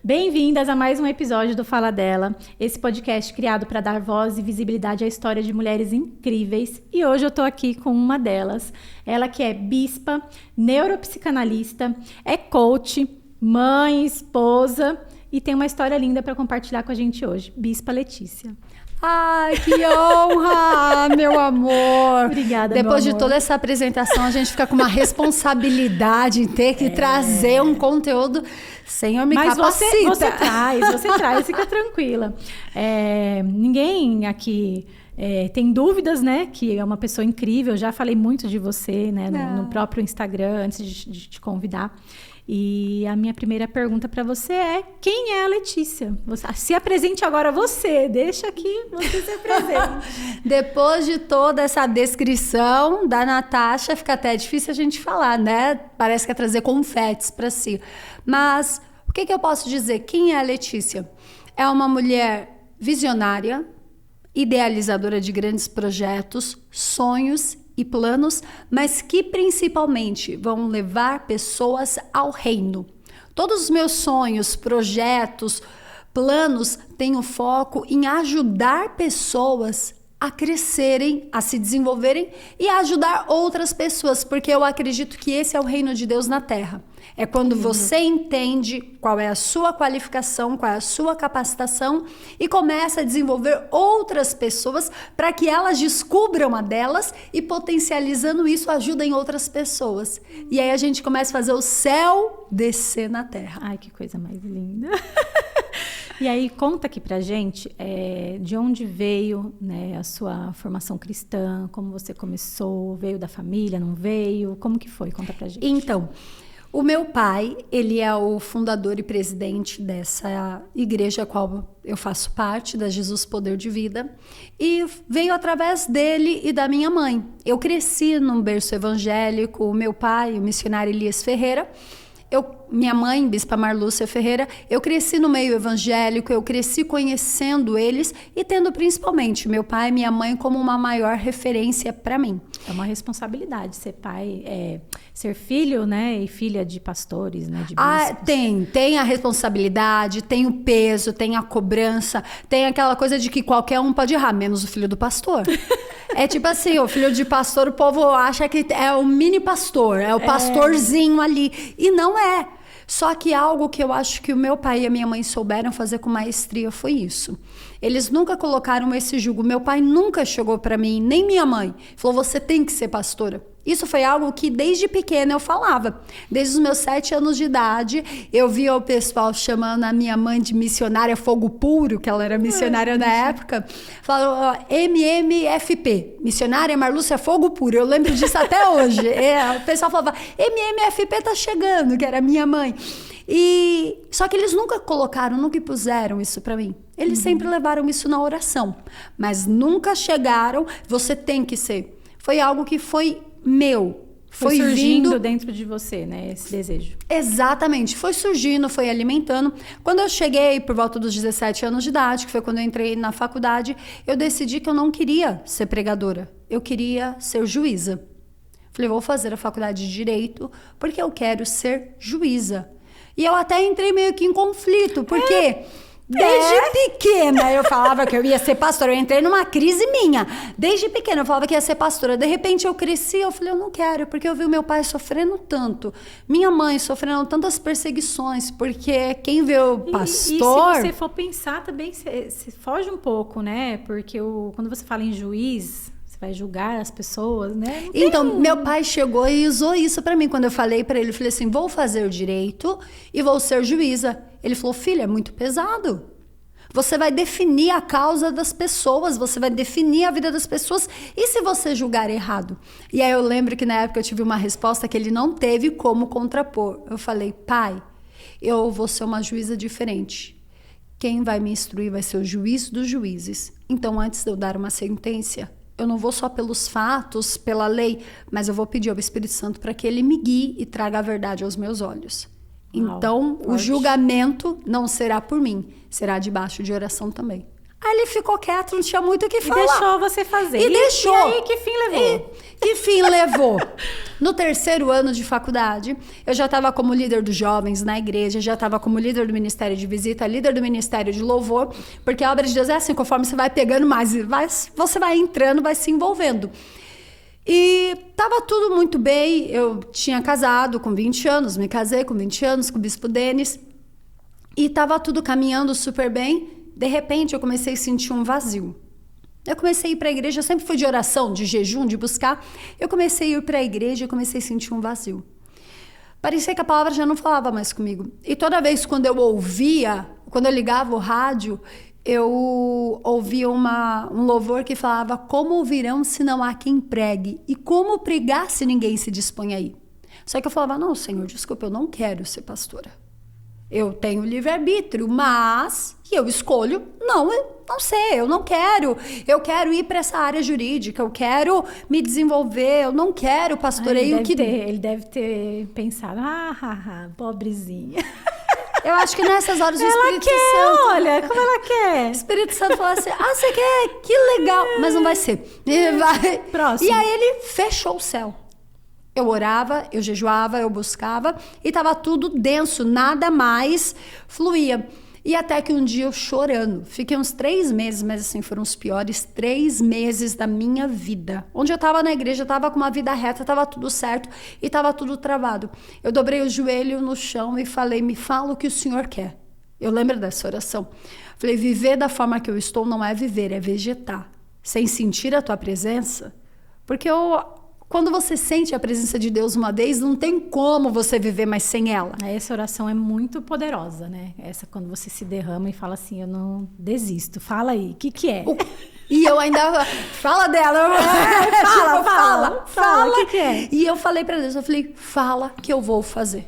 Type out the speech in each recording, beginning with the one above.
Bem-vindas a mais um episódio do Fala Dela, esse podcast criado para dar voz e visibilidade à história de mulheres incríveis. E hoje eu tô aqui com uma delas, ela que é bispa, neuropsicanalista, é coach, mãe, esposa e tem uma história linda para compartilhar com a gente hoje. Bispa Letícia. Ai, que honra, meu amor. Obrigada, Depois meu de amor. toda essa apresentação, a gente fica com uma responsabilidade em ter que trazer um conteúdo. Senhor, me capacita. Mas você traz, fica tranquila. Ninguém aqui tem dúvidas, né? Que é uma pessoa incrível. Eu já falei muito de você, né? No próprio Instagram, antes de te convidar. E a minha primeira pergunta para você é: quem é a Letícia? Se apresente agora você, deixa que você se apresente. Depois de toda essa descrição da Natasha, fica até difícil a gente falar, né? Parece que é trazer confetes para si. Mas o que eu posso dizer? Quem é a Letícia? É uma mulher visionária, idealizadora de grandes projetos, sonhos e planos, mas que principalmente vão levar pessoas ao reino. Todos os meus sonhos, projetos, planos têm o foco em ajudar pessoas a crescerem, a se desenvolverem e a ajudar outras pessoas, porque eu acredito que esse é o reino de Deus na Terra. É quando você entende qual é a sua qualificação, qual é a sua capacitação e começa a desenvolver outras pessoas para que elas descubram a delas e potencializando isso ajudem outras pessoas. E aí a gente começa a fazer o céu descer na Terra. Ai, que coisa mais linda. E aí, conta aqui pra gente de onde veio, né, a sua formação cristã, como você começou, veio da família, não veio? Como que foi? Conta pra gente. Então, o meu pai, ele é o fundador e presidente dessa igreja a qual eu faço parte, da Jesus Poder de Vida, e veio através dele e da minha mãe. Eu cresci num berço evangélico, o meu pai, o missionário Elias Ferreira, minha mãe, Bispa Marlúcia Ferreira, eu cresci no meio evangélico, eu cresci conhecendo eles e tendo principalmente meu pai e minha mãe como uma maior referência para mim. É uma responsabilidade ser pai, ser filho, né, e filha de pastores, né, de bispos. Tem a responsabilidade, tem o peso, tem a cobrança, tem aquela coisa de que qualquer um pode errar, menos o filho do pastor. É tipo assim, o filho de pastor, o povo acha que é o mini pastor, é o pastorzinho ali, e não é. Só que algo que eu acho que o meu pai e a minha mãe souberam fazer com maestria foi isso. Eles nunca colocaram esse jugo. Meu pai nunca chegou para mim, nem minha mãe, falou: você tem que ser pastora. Isso foi algo que desde pequena eu falava. Desde os meus 7 anos de idade, eu via o pessoal chamando a minha mãe de missionária fogo puro, que ela era missionária na época. Falou MMFP, missionária Marlúcia Fogo Puro. Eu lembro disso até hoje. O pessoal falava: MMFP tá chegando, que era minha mãe. Só que eles nunca nunca puseram isso para mim. Eles sempre levaram isso na oração, mas nunca chegaram, você tem que ser. Foi algo que foi meu. Foi surgindo dentro de você, né, esse desejo. Exatamente, foi surgindo, foi alimentando. Quando eu cheguei por volta dos 17 anos de idade, que foi quando eu entrei na faculdade, eu decidi que eu não queria ser pregadora, eu queria ser juíza. Falei: vou fazer a faculdade de Direito porque eu quero ser juíza. E eu até entrei meio que em conflito, porque desde pequena eu falava que eu ia ser pastora. Eu entrei numa crise minha. Desde pequena eu falava que ia ser pastora. De repente eu cresci, eu falei: eu não quero, porque eu vi o meu pai sofrendo tanto, minha mãe sofrendo tantas perseguições, porque quem vê o pastor... E se você for pensar também, você foge um pouco, né? Porque quando você fala em juiz... vai julgar as pessoas, né? Então, meu pai chegou e usou isso pra mim. Quando eu falei pra ele, eu falei assim: vou fazer direito e vou ser juíza. Ele falou: filha, é muito pesado. Você vai definir a causa das pessoas, você vai definir a vida das pessoas. E se você julgar errado? E aí eu lembro que na época eu tive uma resposta que ele não teve como contrapor. Eu falei: pai, eu vou ser uma juíza diferente. Quem vai me instruir vai ser o juiz dos juízes. Então, antes de eu dar uma sentença, eu não vou só pelos fatos, pela lei, mas eu vou pedir ao Espírito Santo para que ele me guie e traga a verdade aos meus olhos. Então, o julgamento não será por mim, será debaixo de oração também. Aí ele ficou quieto, não tinha muito o que falar. E deixou você fazer. E deixou. E aí, que fim levou? Que fim levou? No 3º ano de faculdade, eu já estava como líder dos jovens na igreja, já estava como líder do ministério de visita, líder do ministério de louvor, porque a obra de Deus é assim, conforme você vai pegando mais, você vai entrando, vai se envolvendo. E estava tudo muito bem, eu tinha casado com 20 anos, me casei com 20 anos com o bispo Denis, e estava tudo caminhando super bem. De repente, eu comecei a sentir um vazio. Eu comecei a ir para a igreja, eu sempre fui de oração, de jejum, de buscar. Eu comecei a ir para a igreja e comecei a sentir um vazio. Parecia que a palavra já não falava mais comigo. E toda vez quando eu ouvia, quando eu ligava o rádio, eu ouvia um louvor que falava: como ouvirão se não há quem pregue? E como pregar se ninguém se dispõe a ir? Só que eu falava: não, Senhor, desculpa, eu não quero ser pastora. Eu tenho livre-arbítrio, mas eu escolho, não sei, eu não quero. Eu quero ir para essa área jurídica, eu quero me desenvolver, eu não quero pastoreio. Ele deve ter pensado: pobrezinha. Eu acho que nessas horas o Espírito Santo... Olha, como ela quer. O Espírito Santo fala assim: você quer? Que legal. Mas não vai ser. Próximo. E aí ele fechou o céu. Eu orava, eu jejuava, eu buscava e estava tudo denso, nada mais fluía. E até que um dia eu chorando, fiquei uns 3 meses, mas assim, foram os piores 3 meses da minha vida. Onde eu estava na igreja, eu estava com uma vida reta, estava tudo certo e estava tudo travado. Eu dobrei o joelho no chão e falei: me fala o que o Senhor quer. Eu lembro dessa oração. Falei: viver da forma que eu estou não é viver, é vegetar. Sem sentir a tua presença, porque quando você sente a presença de Deus uma vez, não tem como você viver mais sem ela. Essa oração é muito poderosa, né? Essa quando você se derrama e fala assim: eu não desisto. Fala aí, o que é? E eu ainda... Fala dela. Fala, o que é? E eu falei pra Deus, eu falei: fala que eu vou fazer.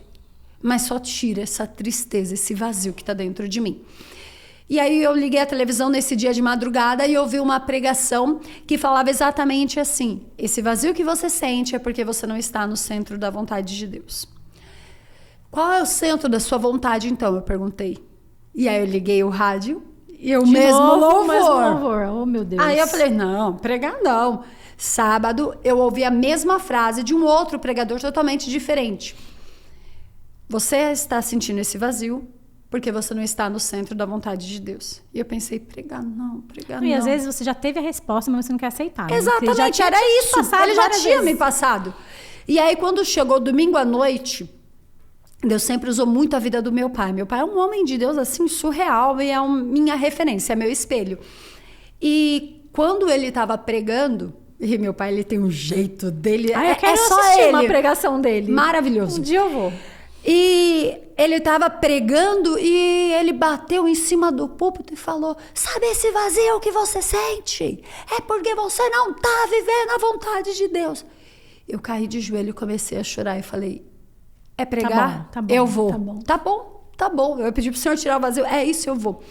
Mas só tira essa tristeza, esse vazio que tá dentro de mim. E aí eu liguei a televisão nesse dia de madrugada e ouvi uma pregação que falava exatamente assim: esse vazio que você sente é porque você não está no centro da vontade de Deus. Qual é o centro da sua vontade, então? Eu perguntei. E aí eu liguei o rádio e o mesmo louvor. Oh, meu Deus. Aí eu falei: não, pregar não. Sábado eu ouvi a mesma frase de um outro pregador totalmente diferente. Você está sentindo esse vazio porque você não está no centro da vontade de Deus. E eu pensei: pregar não. E às vezes você já teve a resposta, mas você não quer aceitar. Né? Exatamente, era isso. Ele já tinha me passado. E aí, quando chegou domingo à noite, Deus sempre usou muito a vida do meu pai. Meu pai é um homem de Deus, assim, surreal, e é minha referência, é meu espelho. E quando ele estava pregando, e meu pai, ele tem um jeito dele... eu quero assistir uma pregação dele. Maravilhoso. Um dia eu vou. E ele estava pregando e ele bateu em cima do púlpito e falou: sabe esse vazio que você sente? É porque você não está vivendo a vontade de Deus. Eu caí de joelho e comecei a chorar e falei: é pregar? Tá bom, eu vou. Tá bom. Eu pedi para o Senhor tirar o vazio. É isso, eu vou.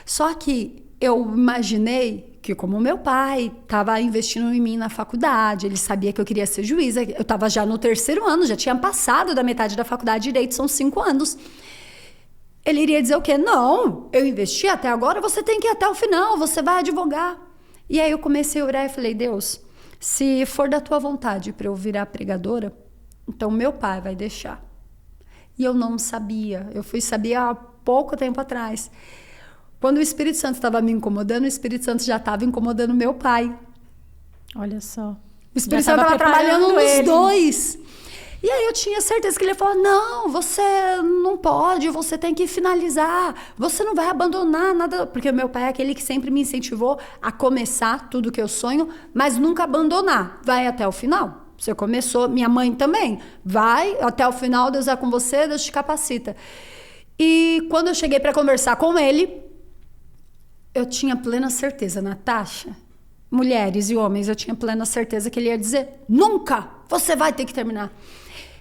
Só que eu imaginei que, como meu pai estava investindo em mim na faculdade, ele sabia que eu queria ser juíza, eu estava já no 3º ano, já tinha passado da metade da faculdade de Direito, são 5 anos. Ele iria dizer o quê? Não, eu investi até agora, você tem que ir até o final, você vai advogar. E aí eu comecei a orar e falei: Deus, se for da tua vontade para eu virar pregadora, então meu pai vai deixar. E eu não sabia, eu fui saber há pouco tempo atrás. Quando o Espírito Santo estava me incomodando, o Espírito Santo já estava incomodando meu pai. Olha só. O Espírito Santo estava trabalhando nos dois. E aí eu tinha certeza que ele falou: não, você não pode, você tem que finalizar, você não vai abandonar nada. Porque o meu pai é aquele que sempre me incentivou a começar tudo que eu sonho, mas nunca abandonar. Vai até o final. Você começou, minha mãe também. Vai até o final, Deus é com você, Deus te capacita. E quando eu cheguei para conversar com ele, eu tinha plena certeza, Natasha, mulheres e homens, eu tinha plena certeza que ele ia dizer: nunca, você vai ter que terminar.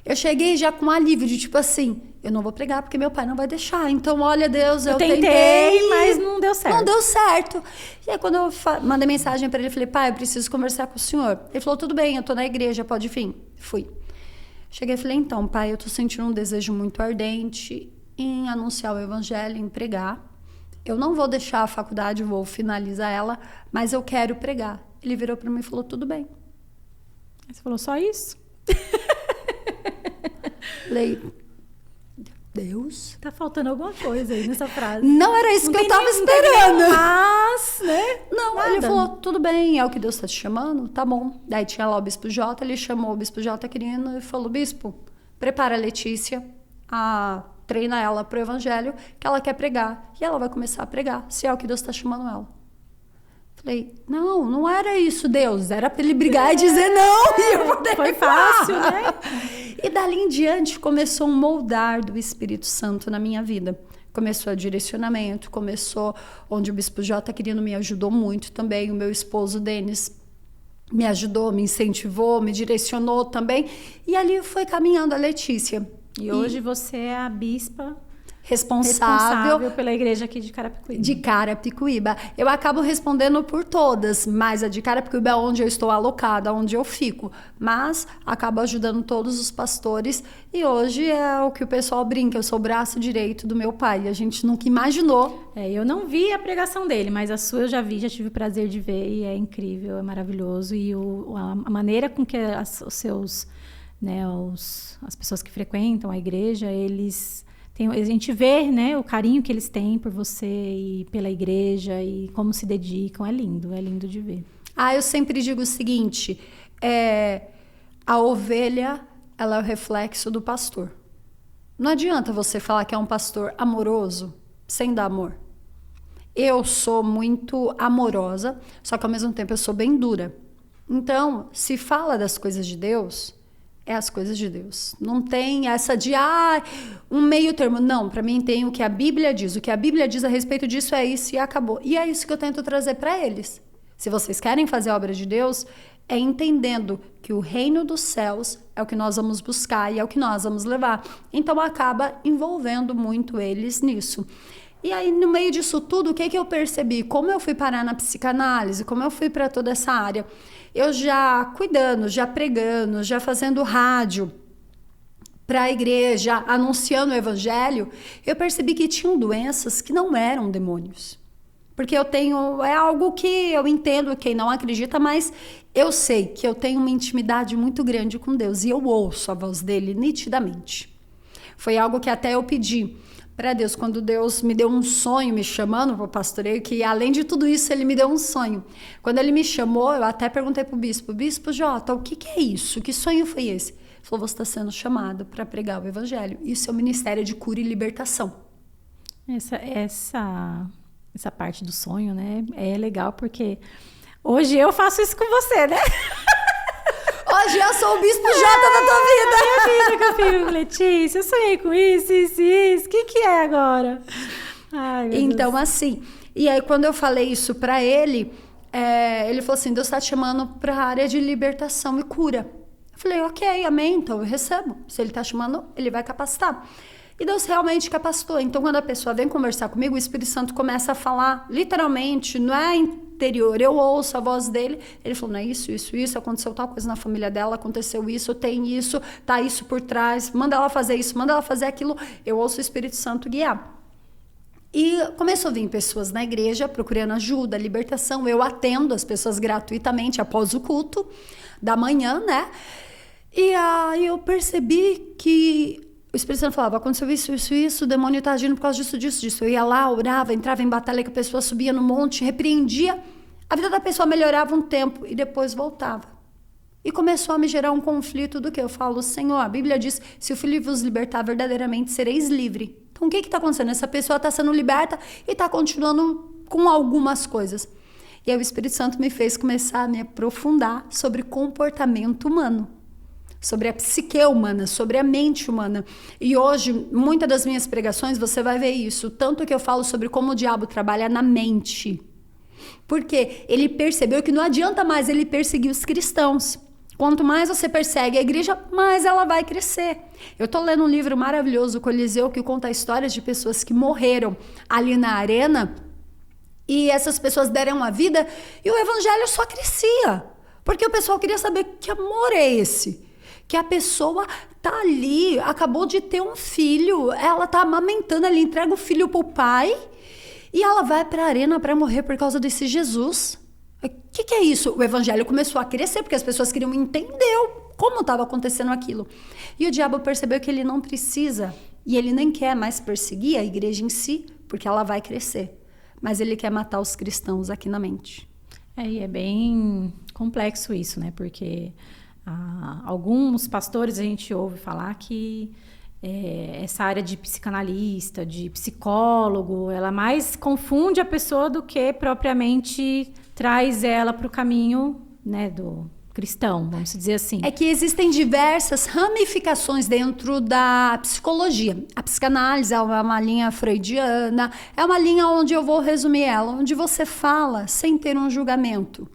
Eu cheguei já com um alívio de tipo assim: eu não vou pregar porque meu pai não vai deixar. Então, olha, Deus, eu tentei, mas não deu certo. Não deu certo. E aí, quando eu mandei mensagem para ele, eu falei: pai, eu preciso conversar com o senhor. Ele falou: tudo bem, eu tô na igreja, pode vir. Fui. Cheguei e falei: então, pai, eu tô sentindo um desejo muito ardente em anunciar o evangelho, em pregar. eu não vou deixar a faculdade, vou finalizar ela, mas eu quero pregar. Ele virou para mim e falou, tudo bem. Aí você falou, só isso? Falei, Deus... Tá faltando alguma coisa aí nessa frase. Não era isso que eu tava esperando. Mas, né? Não, Nada. ele falou, tudo bem, é o que Deus tá te chamando? Tá bom. Daí tinha lá o Bispo Jota, ele chamou o Bispo Jota querido e falou, Bispo, prepara a Letícia, treina ela pro evangelho, que ela quer pregar. E ela vai começar a pregar, se é o que Deus tá chamando ela. Falei, não era isso, Deus. Era para ele brigar e dizer não. E eu poder foi fácil, né? E dali em diante começou um moldar do Espírito Santo na minha vida. Começou o direcionamento, começou onde o Bispo Jota querido me ajudou muito também. O meu esposo, Denis, me ajudou, me incentivou, me direcionou também. E ali foi caminhando a Letícia. E hoje você é a bispa... responsável pela igreja aqui de Carapicuíba. De Carapicuíba. Eu acabo respondendo por todas, mas a de Carapicuíba é onde eu estou alocada, onde eu fico. Mas acabo ajudando todos os pastores e hoje é o que o pessoal brinca, eu sou o braço direito do meu pai. A gente nunca imaginou. Eu não vi a pregação dele, mas a sua eu já vi, já tive o prazer de ver e é incrível, é maravilhoso. E a maneira com que os seus, né, as pessoas que frequentam a igreja, a gente vê, né, o carinho que eles têm por você e pela igreja e como se dedicam. É lindo de ver. Eu sempre digo o seguinte, a ovelha, ela é o reflexo do pastor. Não adianta você falar que é um pastor amoroso sem dar amor. Eu sou muito amorosa, só que ao mesmo tempo eu sou bem dura. Então, se fala das coisas de Deus... é as coisas de Deus. Não tem essa de, um meio termo. Não, para mim tem o que a Bíblia diz. O que a Bíblia diz a respeito disso é isso e acabou. E é isso que eu tento trazer para eles. Se vocês querem fazer a obra de Deus, é entendendo que o reino dos céus é o que nós vamos buscar e é o que nós vamos levar. Então acaba envolvendo muito eles nisso. E aí, no meio disso tudo, o que eu percebi? Como eu fui parar na psicanálise, como eu fui para toda essa área, eu já cuidando, já pregando, já fazendo rádio para a igreja, anunciando o evangelho, eu percebi que tinham doenças que não eram demônios. Porque é algo que eu entendo, quem não acredita, mas eu sei que eu tenho uma intimidade muito grande com Deus e eu ouço a voz dele nitidamente. Foi algo que até eu pedi para Deus, quando Deus me deu um sonho, me chamando para o pastoreio, que além de tudo isso, ele me deu um sonho. Quando ele me chamou, eu até perguntei para o Bispo Jota, o que é isso? Que sonho foi esse? Ele falou, você está sendo chamado para pregar o evangelho. Isso é o ministério de cura e libertação. Essa parte do sonho, né, é legal, porque hoje eu faço isso com você, né? Hoje eu sou o Bispo Jota da tua vida. Minha vida, que eu fico, Letícia, eu sonhei com isso. O que é agora? Ai, meu então, Deus. assim, e aí quando eu falei isso pra ele, ele falou assim, Deus tá te chamando pra área de libertação e cura. Eu falei, ok, amém, então eu recebo. Se ele tá chamando, ele vai capacitar. E Deus realmente capacitou. Então, quando a pessoa vem conversar comigo, o Espírito Santo começa a falar, literalmente, não é interior. Eu ouço a voz dele. Ele falou, não é isso, aconteceu tal coisa na família dela, aconteceu isso, tem isso, tá isso por trás, manda ela fazer isso, manda ela fazer aquilo. Eu ouço o Espírito Santo guiar. E começou a vir pessoas na igreja procurando ajuda, libertação. Eu atendo as pessoas gratuitamente após o culto da manhã, né? E aí eu percebi que o Espírito Santo falava, aconteceu isso, o demônio está agindo por causa disso. Eu ia lá, orava, entrava em batalha, que a pessoa subia no monte, repreendia. A vida da pessoa melhorava um tempo e depois voltava. E começou a me gerar um conflito do que eu falo, Senhor, a Bíblia diz, se o Filho vos libertar verdadeiramente, sereis livre. Então o que está acontecendo? Essa pessoa está sendo liberta e está continuando com algumas coisas. E aí o Espírito Santo me fez começar a me aprofundar sobre comportamento humano, sobre a psique humana, sobre a mente humana. E hoje, muitas das minhas pregações, você vai ver isso. Tanto que eu falo sobre como o diabo trabalha na mente. Porque ele percebeu que não adianta mais ele perseguir os cristãos. Quanto mais você persegue a igreja, mais ela vai crescer. Eu estou lendo um livro maravilhoso, Coliseu, que conta histórias de pessoas que morreram ali na arena. E essas pessoas deram a vida e o evangelho só crescia. Porque o pessoal queria saber que amor é esse. Que a pessoa tá ali, acabou de ter um filho, ela tá amamentando, ela entrega o filho pro pai E ela vai para a arena para morrer por causa desse Jesus. O que é isso? O evangelho começou a crescer porque as pessoas queriam entender como estava acontecendo aquilo. E o diabo percebeu que ele não precisa e ele nem quer mais perseguir a igreja em si, porque ela vai crescer. Mas ele quer matar os cristãos aqui na mente. E é bem complexo isso, né? Porque alguns pastores a gente ouve falar que essa área de psicanalista, de psicólogo, ela mais confunde a pessoa do que propriamente traz ela para o caminho, né, do cristão, vamos dizer assim. É que existem diversas ramificações dentro da psicologia. A psicanálise é uma linha freudiana, é uma linha onde eu vou resumir ela, onde você fala sem ter um julgamento.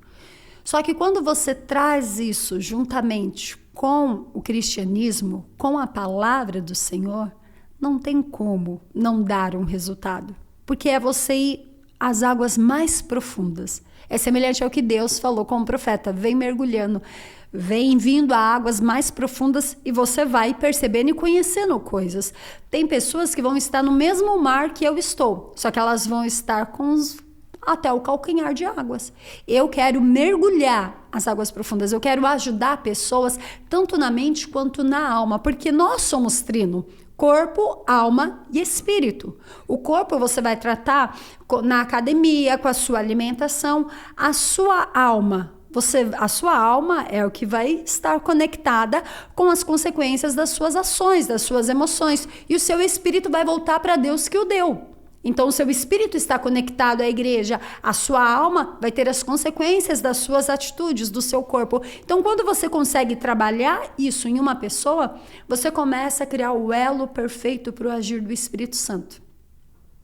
Só que quando você traz isso juntamente com o cristianismo, com a palavra do Senhor, não tem como não dar um resultado. Porque é você ir às águas mais profundas. É semelhante ao que Deus falou com o profeta. Vem mergulhando, vem vindo a águas mais profundas e você vai percebendo e conhecendo coisas. Tem pessoas que vão estar no mesmo mar que eu estou, só que elas vão estar até o calcanhar de águas. Eu quero mergulhar as águas profundas, eu quero ajudar pessoas tanto na mente quanto na alma, porque nós somos trino. Corpo, alma e espírito. O corpo você vai tratar na academia, com a sua alimentação. A sua alma, a sua alma é o que vai estar conectada com as consequências das suas ações, das suas emoções. E o seu espírito vai voltar para Deus que o deu. Então, o seu espírito está conectado à igreja, a sua alma vai ter as consequências das suas atitudes, do seu corpo. Então, quando você consegue trabalhar isso em uma pessoa, você começa a criar o elo perfeito para o agir do Espírito Santo.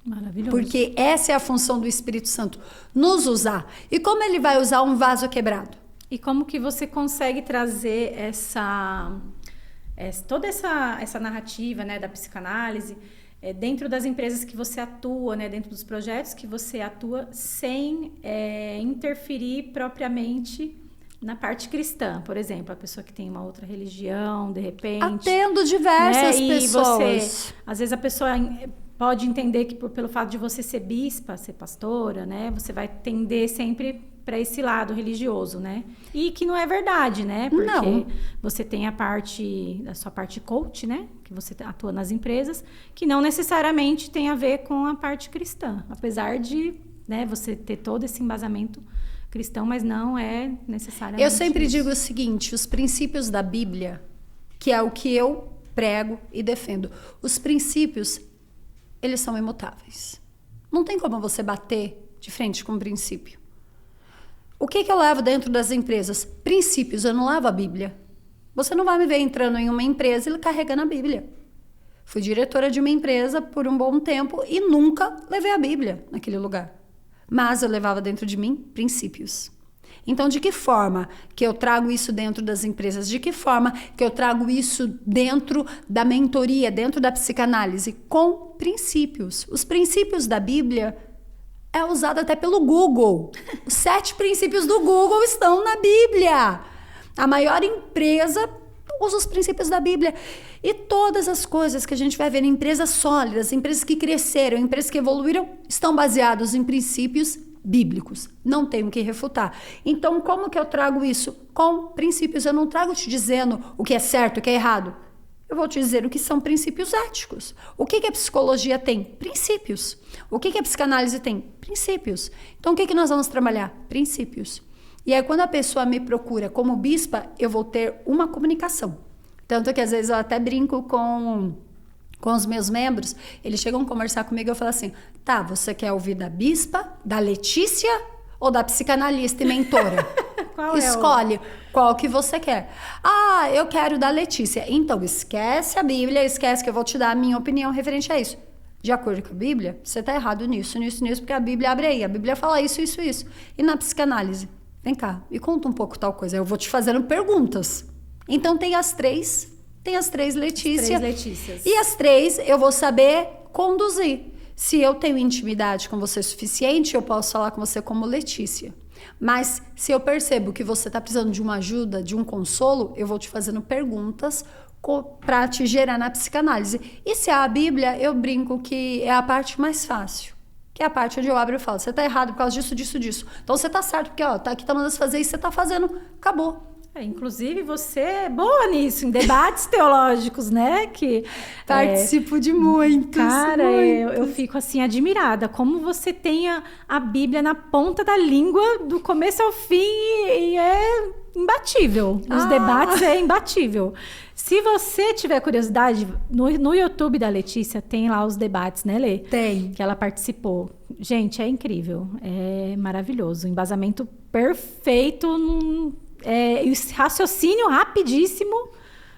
Maravilhoso. Porque essa é a função do Espírito Santo, nos usar. E como ele vai usar um vaso quebrado? E como que você consegue trazer toda essa narrativa, né, da psicanálise dentro das empresas que você atua, né, dentro dos projetos que você atua, sem interferir propriamente na parte cristã, por exemplo, a pessoa que tem uma outra religião, de repente... Atendo diversas pessoas. Às vezes a pessoa pode entender que pelo fato de você ser bispa, ser pastora, né, você vai tender sempre para esse lado religioso, né? E que não é verdade, né? Porque não. Você tem a sua parte coach, né? Que você atua nas empresas, que não necessariamente tem a ver com a parte cristã. Apesar de, né, você ter todo esse embasamento cristão, mas não é necessariamente Eu sempre isso. digo o seguinte, os princípios da Bíblia, que é o que eu prego e defendo, os princípios, eles são imutáveis. Não tem como você bater de frente com um princípio. O que eu levo dentro das empresas? Princípios, eu não levo a Bíblia. Você não vai me ver entrando em uma empresa e carregando a Bíblia. Fui diretora de uma empresa por um bom tempo e nunca levei a Bíblia naquele lugar. Mas eu levava dentro de mim princípios. Então, de que forma que eu trago isso dentro das empresas? De que forma que eu trago isso dentro da mentoria, dentro da psicanálise? Com princípios. Os princípios da Bíblia é usado até pelo Google. Os 7 princípios do Google estão na Bíblia. A maior empresa usa os princípios da Bíblia. E todas as coisas que a gente vai ver em empresas sólidas, empresas que cresceram, empresas que evoluíram, estão baseados em princípios bíblicos. Não tenho que refutar. Então, como que eu trago isso? Com princípios. Eu não trago te dizendo o que é certo, o que é errado. Eu vou te dizer o que são princípios éticos. O que a psicologia tem? Princípios. O que a psicanálise tem? Princípios. Então, o que nós vamos trabalhar? Princípios. E aí, quando a pessoa me procura como bispa, eu vou ter uma comunicação. Tanto que, às vezes, eu até brinco com os meus membros. Eles chegam a conversar comigo e eu falo assim, tá, você quer ouvir da bispa, da Letícia ou da psicanalista e mentora? Escolhe qual que você quer. Ah, eu quero da Letícia. Então, esquece a Bíblia, esquece que eu vou te dar a minha opinião referente a isso. De acordo com a Bíblia, você está errado nisso, porque a Bíblia abre aí. A Bíblia fala isso, isso, isso. E na psicanálise? Vem cá, me conta um pouco tal coisa. Eu vou te fazendo perguntas. Então, tem as três Letícia. As 3 Letícias. E as 3 eu vou saber conduzir. Se eu tenho intimidade com você suficiente, eu posso falar com você como Letícia. Mas se eu percebo que você está precisando de uma ajuda, de um consolo, eu vou te fazendo perguntas para te gerar na psicanálise. E se é a Bíblia, eu brinco que é a parte mais fácil. Que é a parte onde eu abro e falo, você tá errado por causa disso, disso, disso. Então você tá certo, porque ó, tá aqui, tá mandando você fazer isso, você tá fazendo, acabou. Inclusive, você é boa nisso, em debates teológicos, né? Que participo de muitos. Cara, eu fico assim admirada como você tem a Bíblia na ponta da língua do começo ao fim e é imbatível. Nos debates é imbatível. Se você tiver curiosidade, no YouTube da Letícia tem lá os debates, né, Lê? Tem. Que ela participou. Gente, é incrível. É maravilhoso. Embasamento perfeito, raciocínio rapidíssimo.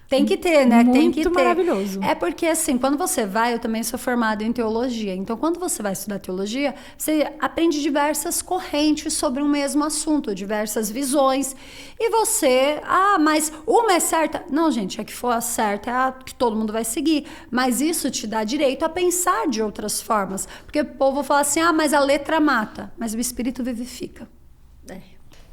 Tem que ter, né? Tem que ter. Muito maravilhoso. É porque, assim, quando você vai, eu também sou formada em teologia. Então, quando você vai estudar teologia, você aprende diversas correntes sobre um mesmo assunto, diversas visões. E você, mas uma é certa? Não, gente, a que for a certa é a que todo mundo vai seguir. Mas isso te dá direito a pensar de outras formas. Porque o povo fala assim, mas a letra mata, mas o espírito vivifica.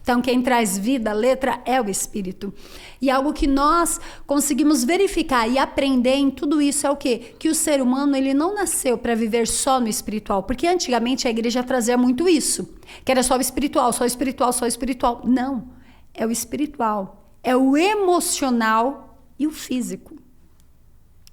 Então, quem traz vida, a letra, é o Espírito. E algo que nós conseguimos verificar e aprender em tudo isso é o quê? Que o ser humano, ele não nasceu para viver só no espiritual. Porque antigamente a igreja trazia muito isso. Que era só o espiritual, só o espiritual, só o espiritual. Não. É o espiritual. É o emocional e o físico.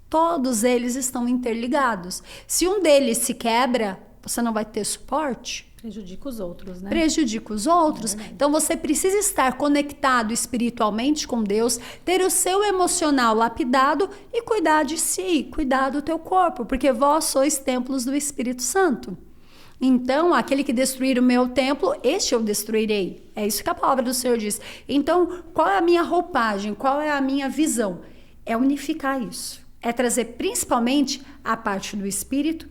Todos eles estão interligados. Se um deles se quebra, você não vai ter suporte. Prejudica os outros, né? Prejudica os outros. Então, você precisa estar conectado espiritualmente com Deus, ter o seu emocional lapidado e cuidar de si, cuidar do teu corpo, porque vós sois templos do Espírito Santo. Então, aquele que destruir o meu templo, este eu destruirei. É isso que a palavra do Senhor diz. Então, qual é a minha roupagem? Qual é a minha visão? É unificar isso. É trazer principalmente a parte do Espírito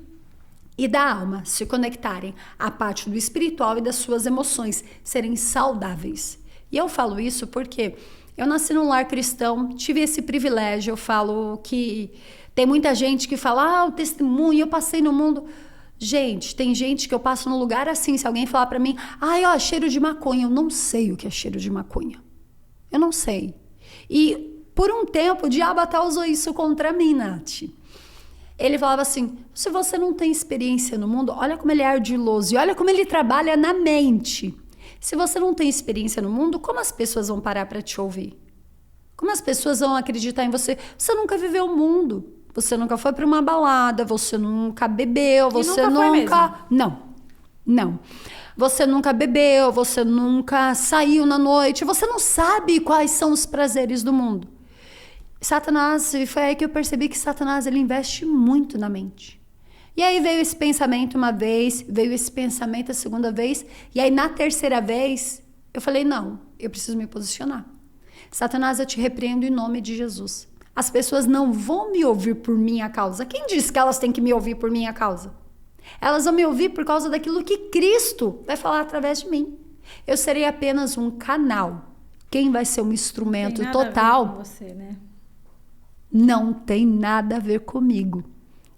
e da alma se conectarem à parte do espiritual e das suas emoções, serem saudáveis. E eu falo isso porque eu nasci num lar cristão, tive esse privilégio. Eu falo que tem muita gente que fala, o testemunho, eu passei no mundo. Gente, tem gente que eu passo num lugar assim, se alguém falar pra mim, cheiro de maconha, eu não sei o que é cheiro de maconha. Eu não sei. E por um tempo o diabo até usou isso contra mim, Nath. Ele falava assim, se você não tem experiência no mundo, olha como ele é ardiloso e olha como ele trabalha na mente. Se você não tem experiência no mundo, como as pessoas vão parar para te ouvir? Como as pessoas vão acreditar em você? Você nunca viveu o mundo. Você nunca foi para uma balada, você nunca bebeu, você nunca... Não. Você nunca bebeu, você nunca saiu na noite, você não sabe quais são os prazeres do mundo. Satanás, foi aí que eu percebi que Satanás, ele investe muito na mente. E aí veio esse pensamento uma vez, veio esse pensamento a segunda vez, e aí na terceira vez, eu falei, não, eu preciso me posicionar. Satanás, eu te repreendo em nome de Jesus. As pessoas não vão me ouvir por minha causa. Quem disse que elas têm que me ouvir por minha causa? Elas vão me ouvir por causa daquilo que Cristo vai falar através de mim. Eu serei apenas um canal. Quem vai ser um instrumento total? A ver com você, né? Não tem nada a ver comigo.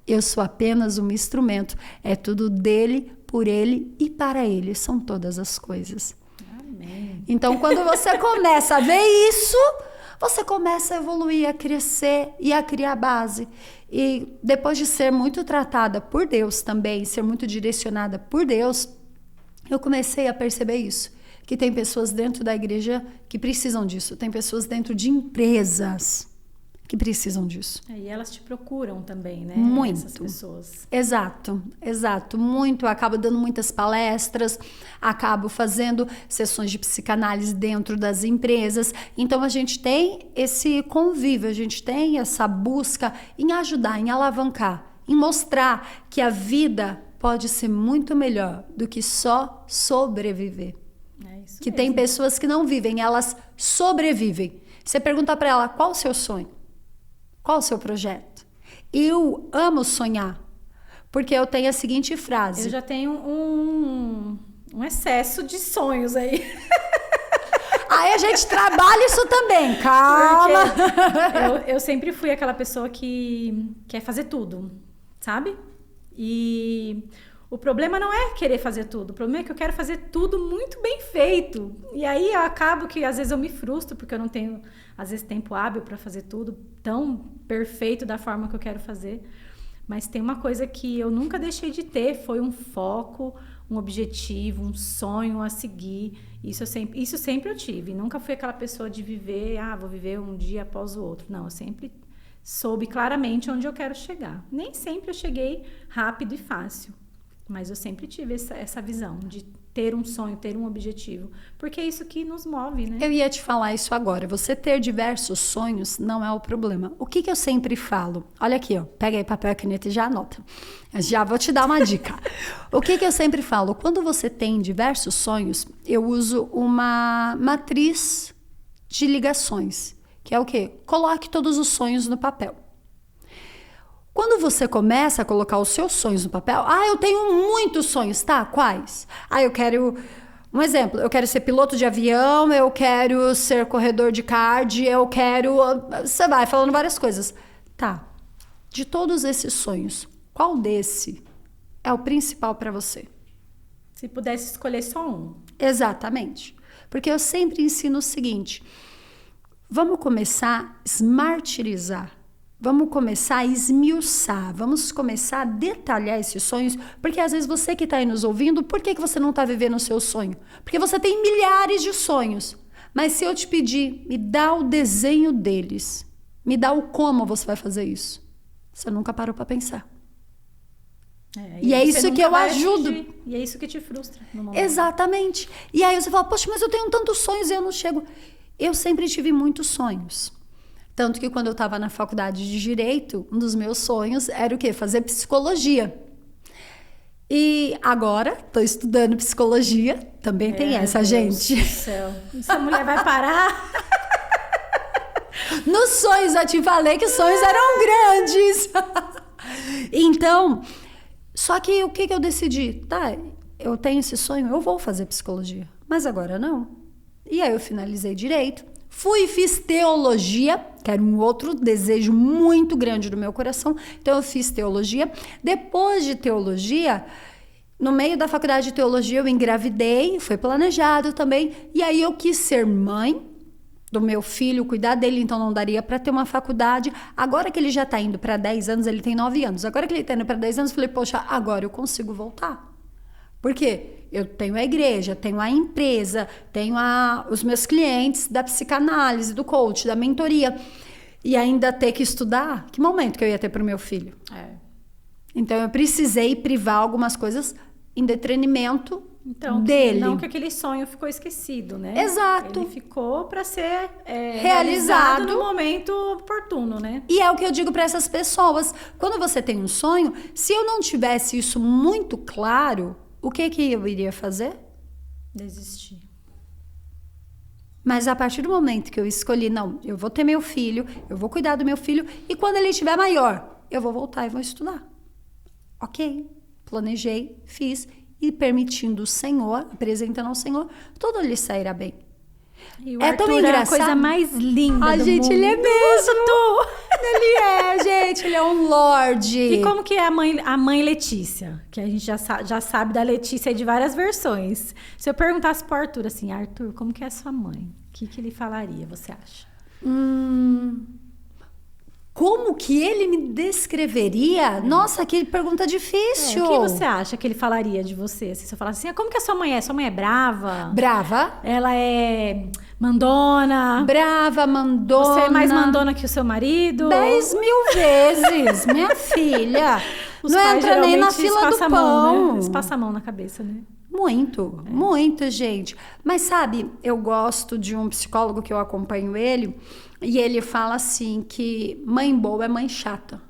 Eu sou apenas um instrumento. É tudo dele, por ele e para ele. São todas as coisas. Amém. Então, quando você começa a ver isso, você começa a evoluir, a crescer e a criar base. E depois de ser muito tratada por Deus também, ser muito direcionada por Deus, eu comecei a perceber isso. Que tem pessoas dentro da igreja que precisam disso. Tem pessoas dentro de empresas que precisam disso. E elas te procuram também, né? Muito. Essas pessoas. Exato. Muito. Eu acabo dando muitas palestras, acabo fazendo sessões de psicanálise dentro das empresas. Então, a gente tem esse convívio, a gente tem essa busca em ajudar, em alavancar, em mostrar que a vida pode ser muito melhor do que só sobreviver. É isso que mesmo. Tem pessoas que não vivem, elas sobrevivem. Você pergunta para ela, qual o seu sonho? Qual o seu projeto? Eu amo sonhar, porque eu tenho a seguinte frase. Eu já tenho um excesso de sonhos aí. Aí a gente trabalha isso também, calma. Eu sempre fui aquela pessoa que quer fazer tudo, sabe? E o problema não é querer fazer tudo, o problema é que eu quero fazer tudo muito bem feito. E aí eu acabo que às vezes eu me frustro, porque eu não tenho, às vezes, tempo hábil para fazer tudo tão perfeito da forma que eu quero fazer. Mas tem uma coisa que eu nunca deixei de ter, foi um foco, um objetivo, um sonho a seguir. Isso sempre eu tive. Nunca fui aquela pessoa de viver, vou viver um dia após o outro. Não, eu sempre soube claramente onde eu quero chegar. Nem sempre eu cheguei rápido e fácil, mas eu sempre tive essa visão de ter um sonho, ter um objetivo, porque é isso que nos move, né? Eu ia te falar isso agora. Você ter diversos sonhos não é o problema. O que eu sempre falo? Olha aqui, ó. Pega aí papel e caneta e já anota. Eu já vou te dar uma dica. O que eu sempre falo? Quando você tem diversos sonhos, eu uso uma matriz de ligações, que é o quê? Coloque todos os sonhos no papel. Quando você começa a colocar os seus sonhos no papel, eu tenho muitos sonhos, tá? Quais? Eu quero, um exemplo, eu quero ser piloto de avião, eu quero ser corredor de kart, eu quero... Você vai falando várias coisas. Tá, de todos esses sonhos, qual desse é o principal para você? Se pudesse escolher só um. Exatamente. Porque eu sempre ensino o seguinte, vamos começar a smartizar. Vamos começar a esmiuçar, vamos começar a detalhar esses sonhos, porque às vezes você que está aí nos ouvindo, por que você não está vivendo o seu sonho? Porque você tem milhares de sonhos, mas se eu te pedir, me dá o desenho deles, me dá o como você vai fazer isso, você nunca parou para pensar. E é isso que eu ajudo. E é isso que te frustra no momento. Exatamente. E aí você fala, poxa, mas eu tenho tantos sonhos e eu não chego. Eu sempre tive muitos sonhos. Tanto que quando eu estava na faculdade de Direito, um dos meus sonhos era o quê? Fazer psicologia. E agora, estou estudando psicologia. Também tem essa, gente. Deus do céu. Essa mulher vai parar? Nos sonhos, eu te falei que os sonhos eram grandes. Então, só que o que eu decidi? Tá, eu tenho esse sonho, eu vou fazer psicologia. Mas agora não. E aí eu finalizei Direito. Fui e fiz teologia, que era um outro desejo muito grande do meu coração. Então, eu fiz teologia. Depois de teologia, no meio da faculdade de teologia, eu engravidei, foi planejado também. E aí, eu quis ser mãe do meu filho, cuidar dele, então não daria para ter uma faculdade. Agora que ele já está indo para 10 anos, ele tem 9 anos. Agora que ele está indo para 10 anos, eu falei, poxa, agora eu consigo voltar. Por quê? Eu tenho a igreja, tenho a empresa, tenho os meus clientes da psicanálise, do coach, da mentoria. E ainda ter que estudar, que momento que eu ia ter para o meu filho? Então, eu precisei privar algumas coisas em detrimento dele. Não que aquele sonho ficou esquecido, né? Exato. Ele ficou para ser realizado no momento oportuno, né? E é o que eu digo para essas pessoas. Quando você tem um sonho, se eu não tivesse isso muito claro... O que eu iria fazer? Desistir. Mas a partir do momento que eu escolhi, não, eu vou ter meu filho, eu vou cuidar do meu filho, e quando ele estiver maior, eu vou voltar e vou estudar. Ok, planejei, fiz, e permitindo o Senhor, apresentando ao Senhor, tudo lhe sairá bem. E o Arthur tão engraçado. É a coisa mais linda do gente, mundo. Ele é mesmo. Ele é, gente, ele é um lorde. E como que é a mãe Letícia? Que a gente já sabe da Letícia de várias versões. Se eu perguntasse pro Arthur assim, Arthur, como que é a sua mãe? O que ele falaria, você acha? Como que ele me descreveria? Nossa, que pergunta difícil. O que você acha que ele falaria de você? Se você falasse assim, como que a sua mãe é? Sua mãe é brava? Brava. Ela é mandona? Brava, mandona. Você é mais mandona que o seu marido? 10.000 vezes, minha filha. Os não entra nem na fila do pão. Né? Eles passam a mão na cabeça, né? Muito, gente. Mas sabe, eu gosto de um psicólogo que eu acompanho ele, e ele fala assim que mãe boa é mãe chata.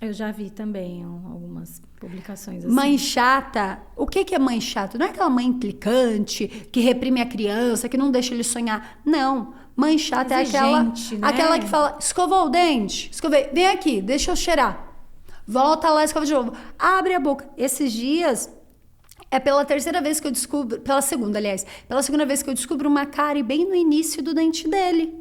Eu já vi também algumas publicações assim. Mãe chata, o que é mãe chata? Não é aquela mãe implicante, que reprime a criança, que não deixa ele sonhar. Não, mãe chata exigente, é né? aquela que fala, escovou o dente, vem aqui, deixa eu cheirar. Volta lá, escova de novo. Abre a boca. Esses dias... É pela terceira vez que eu descubro... Pela segunda vez que eu descubro uma cárie bem no início do dente dele.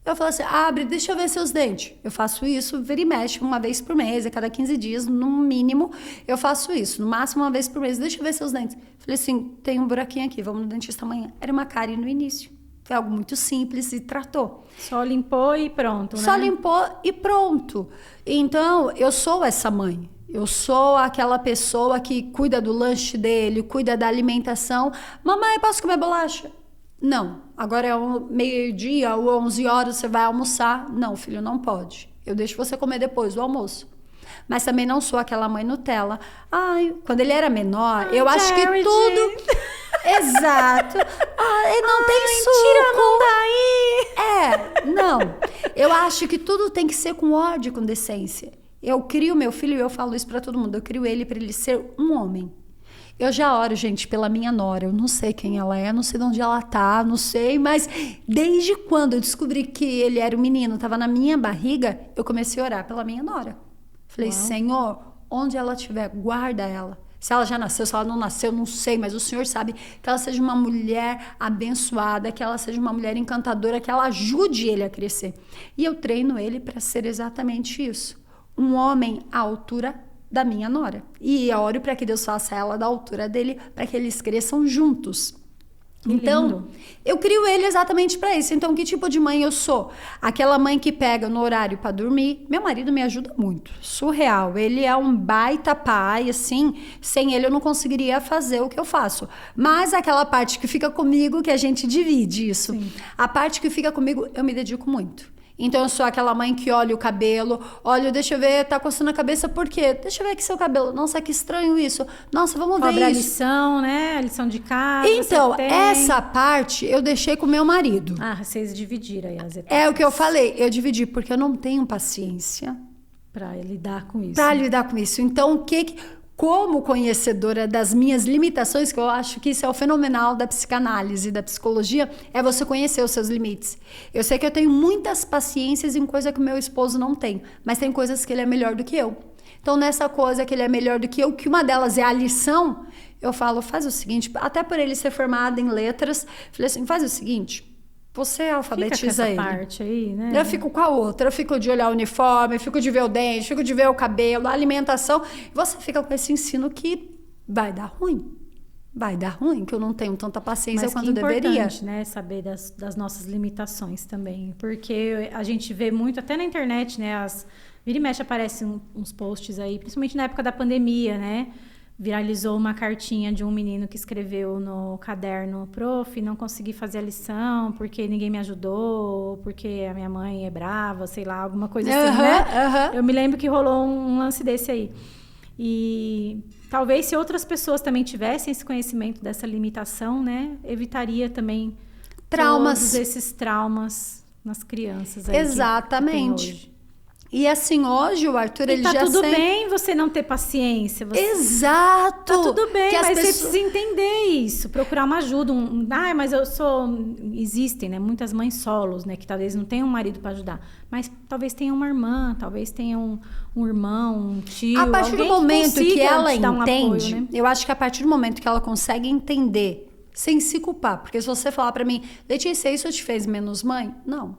Eu falo assim, abre, deixa eu ver seus dentes. Eu faço isso, vira e mexe, uma vez por mês, a cada 15 dias, no mínimo, eu faço isso. No máximo, uma vez por mês, deixa eu ver seus dentes. Falei assim, tem um buraquinho aqui, vamos no dentista amanhã. Era uma cárie no início. Foi algo muito simples e tratou. Só limpou e pronto, né? Só limpou e pronto. Então, eu sou essa mãe. Eu sou aquela pessoa que cuida do lanche dele, cuida da alimentação. Mamãe, posso comer bolacha? Não. Agora é meio-dia ou 11 horas, você vai almoçar? Não, filho, não pode. Eu deixo você comer depois do almoço. Mas também não sou aquela mãe Nutella. Ai, quando ele era menor, eu acho que tudo... Exato. Ai, não tem suco. Tira, não não. Eu acho que tudo tem que ser com ordem, com decência. Eu crio meu filho e eu falo isso pra todo mundo. Eu crio ele pra ele ser um homem. Eu já oro, gente, pela minha nora. Eu não sei quem ela é, não sei de onde ela tá, não sei. Mas desde quando eu descobri que ele era um menino, tava na minha barriga, eu comecei a orar pela minha nora. Falei, Senhor, onde ela estiver, guarda ela. Se ela já nasceu, se ela não nasceu, não sei, mas o Senhor sabe que ela seja uma mulher abençoada, que ela seja uma mulher encantadora, que ela ajude ele a crescer. E eu treino ele para ser exatamente isso. Um homem à altura da minha nora. E eu oro para que Deus faça ela da altura dele, para que eles cresçam juntos. Então, eu crio ele exatamente para isso. Então, que tipo de mãe eu sou? Aquela mãe que pega no horário para dormir. Meu marido me ajuda muito. Surreal. Ele é um baita pai, assim. Sem ele eu não conseguiria fazer o que eu faço. Mas aquela parte que fica comigo, que a gente divide isso. Sim. A parte que fica comigo, eu me dedico muito. Então, eu sou aquela mãe que olha o cabelo, olha, deixa eu ver, tá coçando a cabeça, por quê? Deixa eu ver aqui seu cabelo. Nossa, que estranho isso. Nossa, vamos ver isso. A lição, né? A lição de casa. Então, essa parte eu deixei com meu marido. Ah, vocês dividiram aí as etapas. É o que eu falei, eu dividi, porque eu não tenho paciência. Pra lidar com isso. Pra lidar com isso. Então, como conhecedora das minhas limitações, que eu acho que isso é o fenomenal da psicanálise, da psicologia, é você conhecer os seus limites. Eu sei que eu tenho muitas paciências em coisa que o meu esposo não tem, mas tem coisas que ele é melhor do que eu. Então, nessa coisa que ele é melhor do que eu, que uma delas é a lição, eu falo, faz o seguinte, até por ele ser formado em letras, falei assim, faz o seguinte... Você alfabetiza ele. Parte aí, né? Eu fico com a outra, eu fico de olhar o uniforme, eu fico de ver o dente, fico de ver o cabelo, a alimentação. Você fica com esse ensino que vai dar ruim. Vai dar ruim, que eu não tenho tanta paciência quanto deveria. É importante, né? Saber das nossas limitações também. Porque a gente vê muito, até na internet, né? Vira e mexe aparecem uns posts aí, principalmente na época da pandemia, né? Viralizou uma cartinha de um menino que escreveu no caderno: prof, não consegui fazer a lição porque ninguém me ajudou, porque a minha mãe é brava, sei lá, alguma coisa assim, né? Eu me lembro que rolou um lance desse aí. E talvez se outras pessoas também tivessem esse conhecimento dessa limitação, né? Evitaria também todos esses traumas nas crianças aí. Exatamente. Que tem hoje. E assim, hoje o Arthur, ele já tá tudo bem você não ter paciência. Exato! Tá tudo bem, mas pessoas... você precisa entender isso. Procurar uma ajuda. Mas eu sou... Existem, né? Muitas mães solos, né? Que talvez não tenham um marido para ajudar. Mas talvez tenha uma irmã, talvez tenha um irmão, um tio. A partir do momento que ela entende... apoio, né? Eu acho que a partir do momento que ela consegue entender, sem se culpar. Porque se você falar para mim, Letícia, isso te fez menos mãe? Não.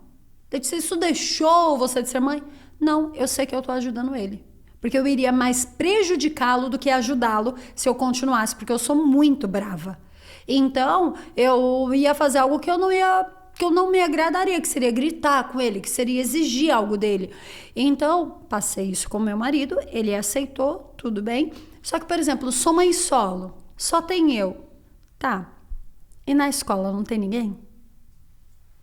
Letícia, isso deixou você de ser mãe? Não, eu sei que eu tô ajudando ele. Porque eu iria mais prejudicá-lo do que ajudá-lo se eu continuasse, porque eu sou muito brava. Então, eu ia fazer algo que eu não me agradaria, que seria gritar com ele, que seria exigir algo dele. Então, passei isso com meu marido, ele aceitou, tudo bem. Só que, por exemplo, sou mãe solo, só tem eu. Tá, e na escola não tem ninguém?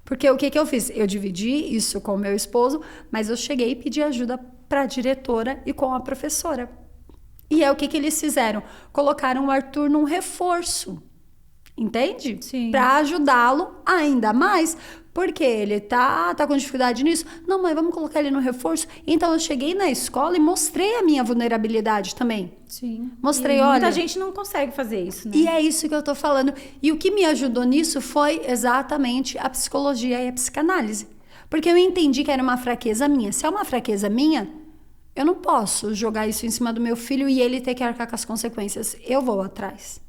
Porque o que eu fiz? Eu dividi isso com o meu esposo, mas eu cheguei e pedi ajuda para a diretora e com a professora. E é o que eles fizeram? Colocaram o Arthur num reforço. Entende? Sim. Para ajudá-lo ainda mais, porque ele tá com dificuldade nisso. Não, mãe, vamos colocar ele no reforço. Então eu cheguei na escola e mostrei a minha vulnerabilidade também. Sim. Mostrei, olha... Muita gente não consegue fazer isso, né? E é isso que eu tô falando. E o que me ajudou nisso foi exatamente a psicologia e a psicanálise. Porque eu entendi que era uma fraqueza minha. Se é uma fraqueza minha, eu não posso jogar isso em cima do meu filho e ele ter que arcar com as consequências. Eu vou atrás.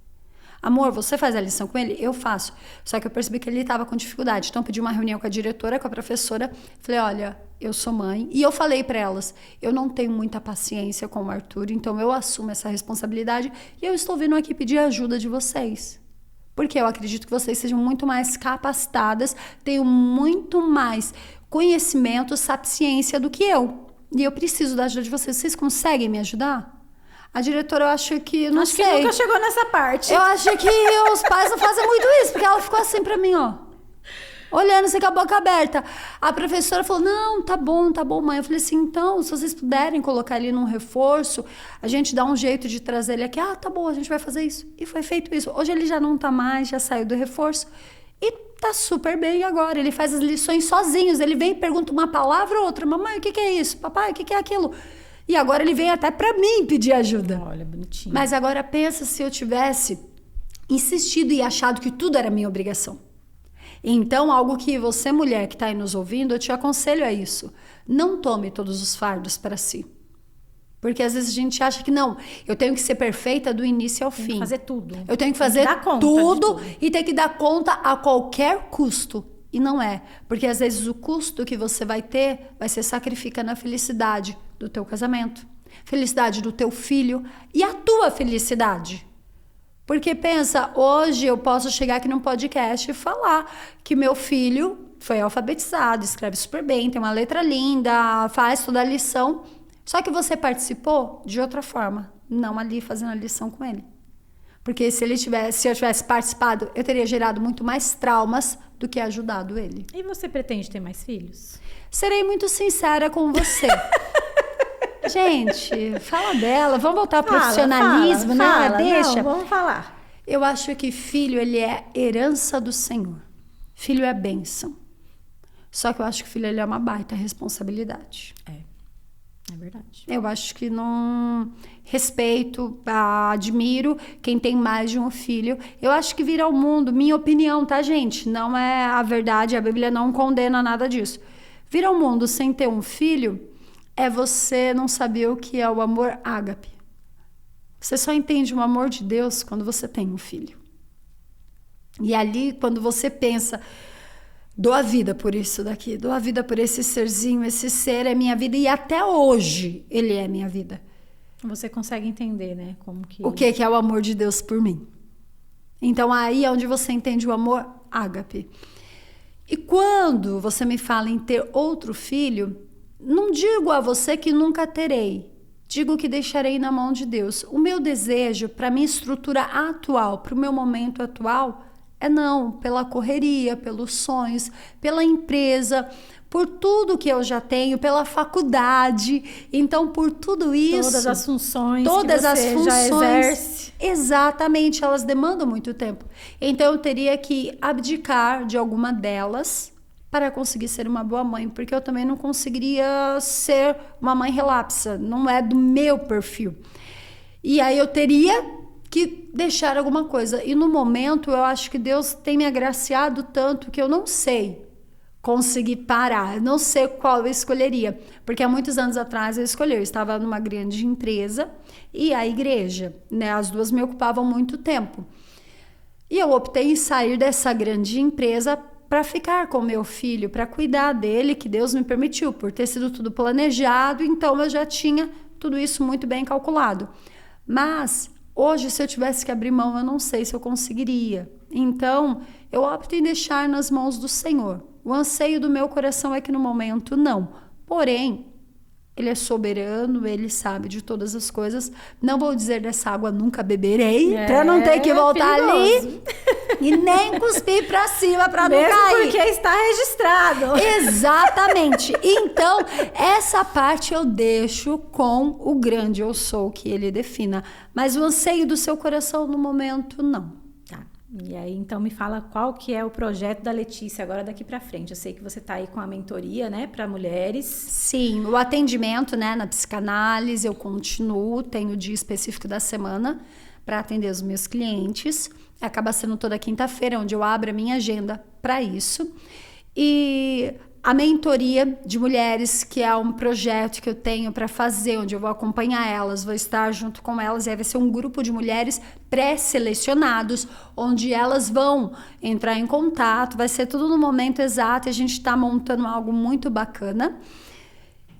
Amor, você faz a lição com ele? Eu faço. Só que eu percebi que ele estava com dificuldade. Então, eu pedi uma reunião com a diretora, com a professora. Falei, olha, eu sou mãe. E eu falei para elas, eu não tenho muita paciência com o Arthur, então eu assumo essa responsabilidade. E eu estou vindo aqui pedir a ajuda de vocês. Porque eu acredito que vocês sejam muito mais capacitadas, tenham muito mais conhecimento, sapiência do que eu. E eu preciso da ajuda de vocês. Vocês conseguem me ajudar? A diretora, eu acho que... Não sei. Acho que nunca chegou nessa parte. Eu acho que os pais não fazem muito isso, porque ela ficou assim pra mim, ó. Olhando assim com a boca aberta. A professora falou, não, tá bom, mãe. Eu falei assim, então, se vocês puderem colocar ele num reforço, a gente dá um jeito de trazer ele aqui. Ah, tá bom, a gente vai fazer isso. E foi feito isso. Hoje ele já não tá mais, já saiu do reforço. E tá super bem agora. Ele faz as lições sozinhos. Ele vem e pergunta uma palavra ou outra. Mamãe, o que é isso? Papai, o que é aquilo? E agora ele vem até pra mim pedir ajuda. Olha, bonitinho. Mas agora pensa se eu tivesse insistido e achado que tudo era minha obrigação. Então, algo que você, mulher que está aí nos ouvindo, eu te aconselho a isso. Não tome todos os fardos para si. Porque às vezes a gente acha que não, eu tenho que ser perfeita do início ao fim. Tem que fazer tudo. Eu tenho que fazer tudo e ter que dar conta a qualquer custo. E não é. Porque às vezes o custo que você vai ter vai ser sacrificando a felicidade do teu casamento, felicidade do teu filho e a tua felicidade. Porque pensa, hoje eu posso chegar aqui num podcast e falar que meu filho foi alfabetizado, escreve super bem, tem uma letra linda, faz toda a lição. Só que você participou de outra forma, não ali fazendo a lição com ele. Porque se eu tivesse participado, eu teria gerado muito mais traumas do que ajudado ele. E você pretende ter mais filhos? Serei muito sincera com você. Gente, fala dela, vamos voltar ao profissionalismo, né? Fala, deixa. Não, vamos falar. Eu acho que filho, ele é herança do Senhor. Filho é bênção. Só que eu acho que filho, ele é uma baita responsabilidade. É verdade. Eu acho que não respeito, admiro quem tem mais de um filho. Eu acho que vir ao mundo, minha opinião, tá, gente? Não é a verdade, a Bíblia não condena nada disso. Vir ao mundo sem ter um filho é você não saber o que é o amor ágape. Você só entende o amor de Deus quando você tem um filho. E ali, quando você pensa, dou a vida por isso daqui, dou a vida por esse serzinho, esse ser é minha vida, e até hoje ele é minha vida. Você consegue entender, né? Como que... O que é o amor de Deus por mim. Então, aí é onde você entende o amor ágape. E quando você me fala em ter outro filho, não digo a você que nunca terei. Digo que deixarei na mão de Deus. O meu desejo, para minha estrutura atual, para o meu momento atual, é não, pela correria, pelos sonhos, pela empresa, por tudo que eu já tenho, pela faculdade. Então, por tudo isso... Todas as funções todas que você já exerce. Exatamente, elas demandam muito tempo. Então, eu teria que abdicar de alguma delas para conseguir ser uma boa mãe, porque eu também não conseguiria ser uma mãe relapsa, não é do meu perfil. E aí eu teria que deixar alguma coisa. E no momento eu acho que Deus tem me agraciado tanto que eu não sei conseguir parar, eu não sei qual eu escolheria, porque há muitos anos atrás eu estava numa grande empresa e a igreja, né, as duas me ocupavam muito tempo. E eu optei em sair dessa grande empresa para ficar com meu filho, para cuidar dele, que Deus me permitiu, por ter sido tudo planejado, então eu já tinha tudo isso muito bem calculado. Mas hoje, se eu tivesse que abrir mão, eu não sei se eu conseguiria. Então, eu opto em deixar nas mãos do Senhor. O anseio do meu coração é que no momento não. Porém, Ele é soberano, Ele sabe de todas as coisas. Não vou dizer dessa água nunca beberei, para não ter que voltar ali e nem cuspir para cima para não cair. Porque está registrado. Exatamente. Então, essa parte eu deixo com o grande eu sou, que Ele defina. Mas o anseio do seu coração no momento, não. E aí, então, me fala qual que é o projeto da Letícia agora daqui para frente. Eu sei que você está aí com a mentoria, né, para mulheres. Sim, o atendimento, né, na psicanálise, eu continuo, tenho o dia específico da semana para atender os meus clientes. Acaba sendo toda quinta-feira, onde eu abro a minha agenda para isso. E a mentoria de mulheres, que é um projeto que eu tenho para fazer, onde eu vou acompanhar elas, vou estar junto com elas, e aí vai ser um grupo de mulheres pré-selecionados, onde elas vão entrar em contato, vai ser tudo no momento exato, e a gente está montando algo muito bacana.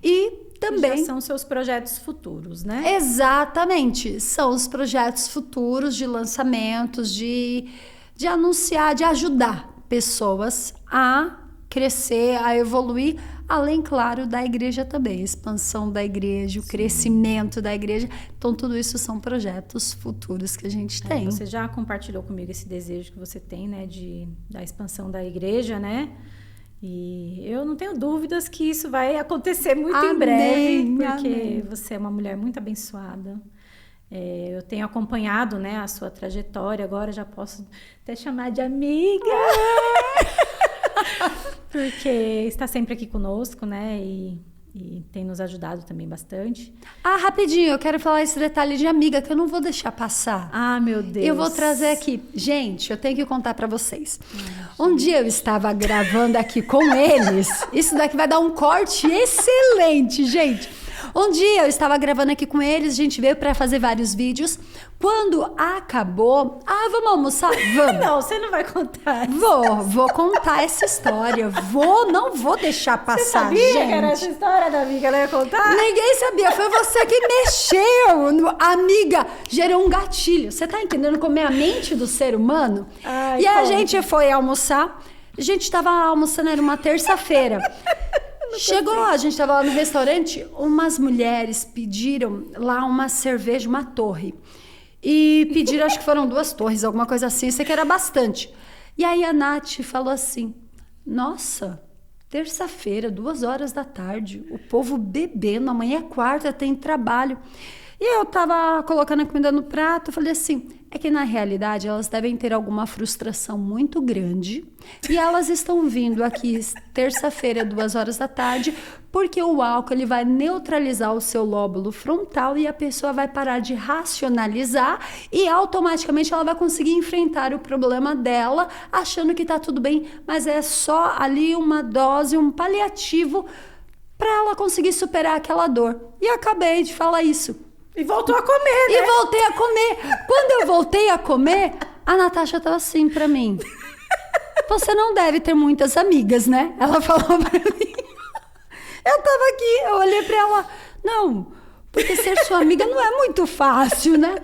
E também... Já são seus projetos futuros, né? Exatamente, são os projetos futuros de lançamentos, de de anunciar, de ajudar pessoas a crescer, a evoluir, além, claro, da igreja também, a expansão da igreja, o crescimento da igreja. Então, tudo isso são projetos futuros que a gente tem. Você já compartilhou comigo esse desejo que você tem, né, da expansão da igreja, né? E eu não tenho dúvidas que isso vai acontecer muito em breve, porque você é uma mulher muito abençoada. Eu tenho acompanhado, né, a sua trajetória, agora já posso até chamar de amiga, porque está sempre aqui conosco, né, e tem nos ajudado também bastante. Rapidinho, eu quero falar esse detalhe de amiga, que eu não vou deixar passar. Meu Deus. Eu vou trazer aqui. Gente, eu tenho que contar pra vocês. Um dia eu estava gravando aqui com eles. Isso daqui vai dar um corte excelente, gente. Um dia eu estava gravando aqui com eles, a gente veio para fazer vários vídeos. Quando acabou... vamos almoçar? Vamos. Não, você não vai contar isso. Vou contar essa história. Não vou deixar passar, você sabia, gente. Que era essa história da amiga, ela ia contar? Ninguém sabia, foi você que mexeu. Amiga, gerou um gatilho. Você tá entendendo como é a mente do ser humano? E a gente foi almoçar. A gente estava almoçando, era uma terça-feira. Chegou, a gente estava lá no restaurante, umas mulheres pediram lá uma cerveja, uma torre. E pediram, acho que foram 2 torres, alguma coisa assim, isso aqui era bastante. E aí a Nath falou assim, nossa, terça-feira, 2h da tarde, o povo bebendo, amanhã é quarta, tem trabalho. E eu tava colocando a comida no prato, falei assim, é que na realidade elas devem ter alguma frustração muito grande e elas estão vindo aqui terça-feira, 2h da tarde, porque o álcool ele vai neutralizar o seu lóbulo frontal e a pessoa vai parar de racionalizar e automaticamente ela vai conseguir enfrentar o problema dela achando que tá tudo bem, mas é só ali uma dose, um paliativo para ela conseguir superar aquela dor. E acabei de falar isso. E voltou a comer, né? E voltei a comer. Quando eu voltei a comer, a Natasha tava assim pra mim. Você não deve ter muitas amigas, né? Ela falou pra mim. Eu tava aqui, eu olhei pra ela. Não, porque ser sua amiga não é muito fácil, né?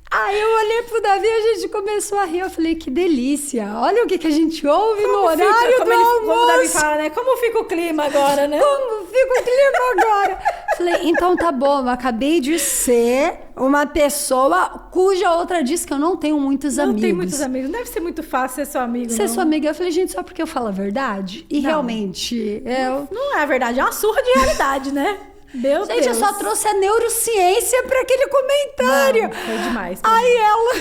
Aí eu olhei pro Davi e a gente começou a rir. Eu falei, que delícia. Olha o que a gente ouve no horário do almoço. Como o Davi fala, né? Como fica o clima agora, né? Como fica o clima agora? Falei, então tá bom, eu acabei de ser uma pessoa cuja outra diz que eu não tenho muitos amigos. Não tem muitos amigos. Não deve ser muito fácil ser seu amigo, Ser sua amiga. Eu falei, gente, só porque eu falo a verdade? E não. Realmente... Não é a verdade, é uma surra de realidade, né? Meu Deus. Gente, eu só trouxe a neurociência para aquele comentário. Não, foi demais. Aí ela...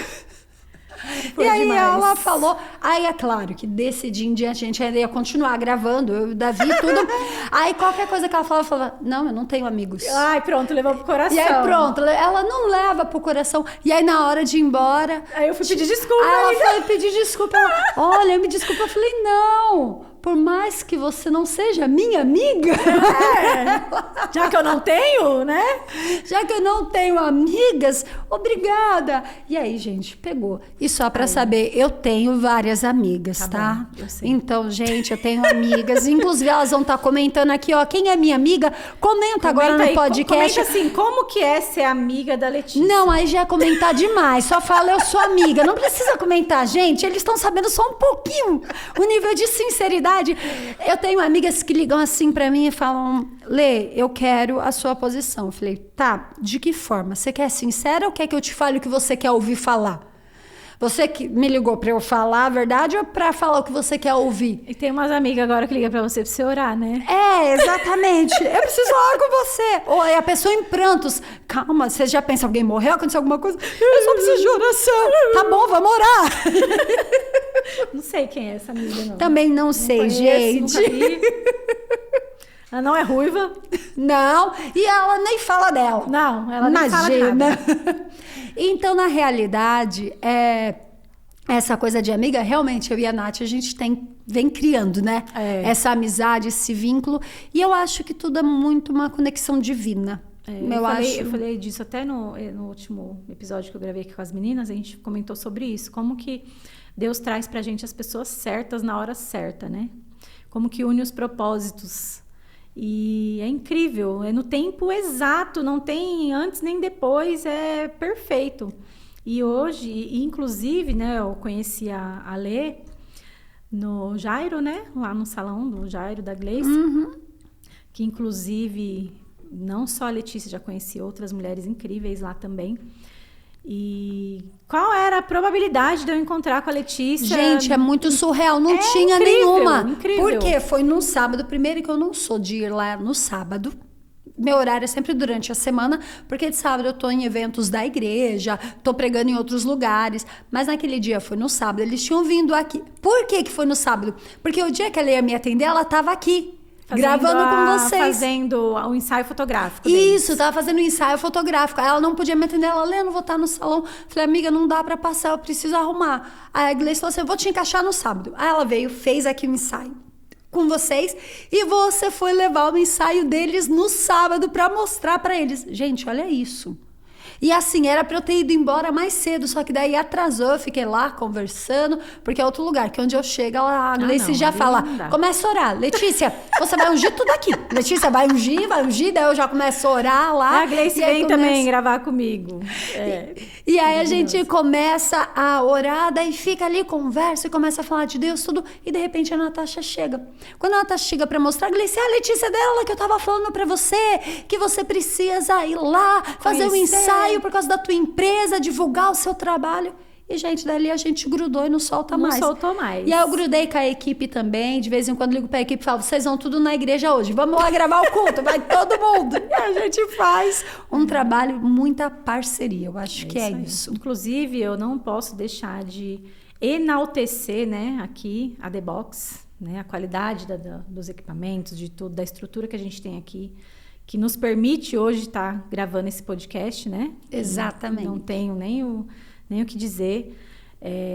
Foi e aí demais. ela falou... Aí é claro que desse dia em diante a gente ainda ia continuar gravando. Eu, o Davi, tudo. Aí qualquer coisa que ela falava, não, eu não tenho amigos. Ai, pronto, levou pro coração. E aí pronto, ela não leva pro coração. E aí na hora de ir embora... Aí eu fui pedir desculpa. Aí ela foi pedir desculpa. Ela, olha, me desculpa. Eu falei, não... Por mais que você não seja minha amiga... Já que eu não tenho, né? Já que eu não tenho amigas, obrigada. E aí, gente, pegou. E só pra saber, eu tenho várias amigas, tá? Bom, eu sei. Então, gente, eu tenho amigas. Inclusive, elas vão estar comentando aqui, ó. Quem é minha amiga? Comenta agora no podcast. Comenta assim, como que é ser amiga da Letícia? Não, aí já é comentar demais. Só fala, eu sou amiga. Não precisa comentar, gente. Eles estão sabendo só um pouquinho o nível de sinceridade. Eu tenho amigas que ligam assim pra mim e falam, Lê, eu quero a sua posição. Eu falei, tá, de que forma? Você quer sincera ou quer que eu te fale o que você quer ouvir falar? Você que me ligou pra eu falar a verdade ou pra falar o que você quer ouvir? E tem umas amigas agora que ligam pra você orar, né? É, exatamente. Eu preciso orar com você. Ou é a pessoa em prantos. Calma, você já pensa, alguém morreu, aconteceu alguma coisa? Eu só preciso de oração. Tá bom, vamos orar. Não sei quem é essa amiga, não. Também não sei, conheço, gente. Nunca vi. Ela não é ruiva? Não, e ela nem fala dela. Não, ela nem fala nada. Então, na realidade, essa coisa de amiga, realmente, eu e a Nath, a gente vem criando, né? Essa amizade, esse vínculo. E eu acho que tudo é muito uma conexão divina. Eu falei disso até no último episódio que eu gravei aqui com as meninas, a gente comentou sobre isso. Como que Deus traz pra gente as pessoas certas na hora certa, né? Como que une os propósitos. E é incrível, é no tempo exato, não tem antes nem depois, é perfeito. E hoje, inclusive, né, eu conheci a Lê no Jairo, né, lá no salão do Jairo da Gleice, que inclusive não só a Letícia, já conheci outras mulheres incríveis lá também. E qual era a probabilidade de eu encontrar com a Letícia? Gente, é muito surreal, não tinha incrível, nenhuma. Incrível. Porque foi num sábado, primeiro que eu não sou de ir lá no sábado. Meu horário é sempre durante a semana, porque de sábado eu tô em eventos da igreja, tô pregando em outros lugares. Mas naquele dia foi no sábado, eles tinham vindo aqui. Por que foi no sábado? Porque o dia que ela ia me atender, ela tava aqui. Gravando com vocês. Fazendo o ensaio fotográfico deles. Isso, tava fazendo um ensaio fotográfico. Aí ela não podia me atender. Ela, Lê, não vou estar no salão. Falei, amiga, não dá pra passar, eu preciso arrumar. Aí a Gleice falou assim, eu vou te encaixar no sábado. Aí ela veio, fez aqui o ensaio com vocês. E você foi levar o ensaio deles no sábado pra mostrar pra eles. Gente, olha isso. E assim, era pra eu ter ido embora mais cedo, só que daí atrasou, eu fiquei lá conversando, porque é outro lugar, que onde eu chego, a Gleice já fala, começa a orar, Letícia, você vai ungir tudo aqui. Letícia vai ungir, daí eu já começo a orar lá. A Gleice vem também gravar comigo. E aí a gente começa a orar, daí fica ali, conversa e começa a falar de Deus, tudo, e de repente a Natasha chega. Quando a Natasha chega pra mostrar, a Gleice, a Letícia dela que eu tava falando pra você, que você precisa ir lá, fazer um ensaio por causa da tua empresa, divulgar o seu trabalho. E, gente, dali a gente grudou e não solta mais. Não soltou mais. E aí eu grudei com a equipe também. De vez em quando ligo pra equipe e falo, vocês vão tudo na igreja hoje. Vamos lá gravar o culto, vai todo mundo. E a gente faz um trabalho, muita parceria. Eu acho que é isso. Inclusive, eu não posso deixar de enaltecer, né, aqui a The Box, né, a qualidade dos equipamentos, de tudo, da estrutura que a gente tem aqui, que nos permite hoje estar gravando esse podcast, né? Exatamente. Não tenho nem o que dizer.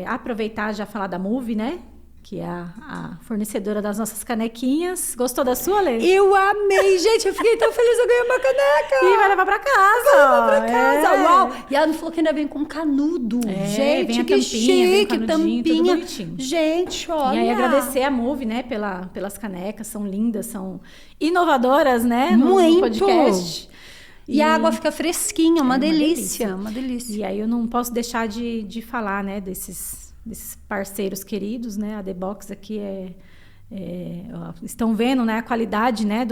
Aproveitar já falar da Move, né? Que é a fornecedora das nossas canequinhas. Gostou da sua, Lê? Eu amei, gente. Eu fiquei tão feliz, eu ganhei uma caneca. E vai levar pra casa. Vai levar pra casa, uau. E ela me falou que ainda vem com canudo. Gente, vem a que tampinha, chique, vem tampinha. Tudo bonitinho. Gente, olha. E aí agradecer a Move, né, pelas canecas. São lindas, são inovadoras, né? No podcast. E a água fica fresquinha, uma delícia. E aí eu não posso deixar de falar, né, desses parceiros queridos, né? A The Box aqui estão vendo, né, a qualidade, né,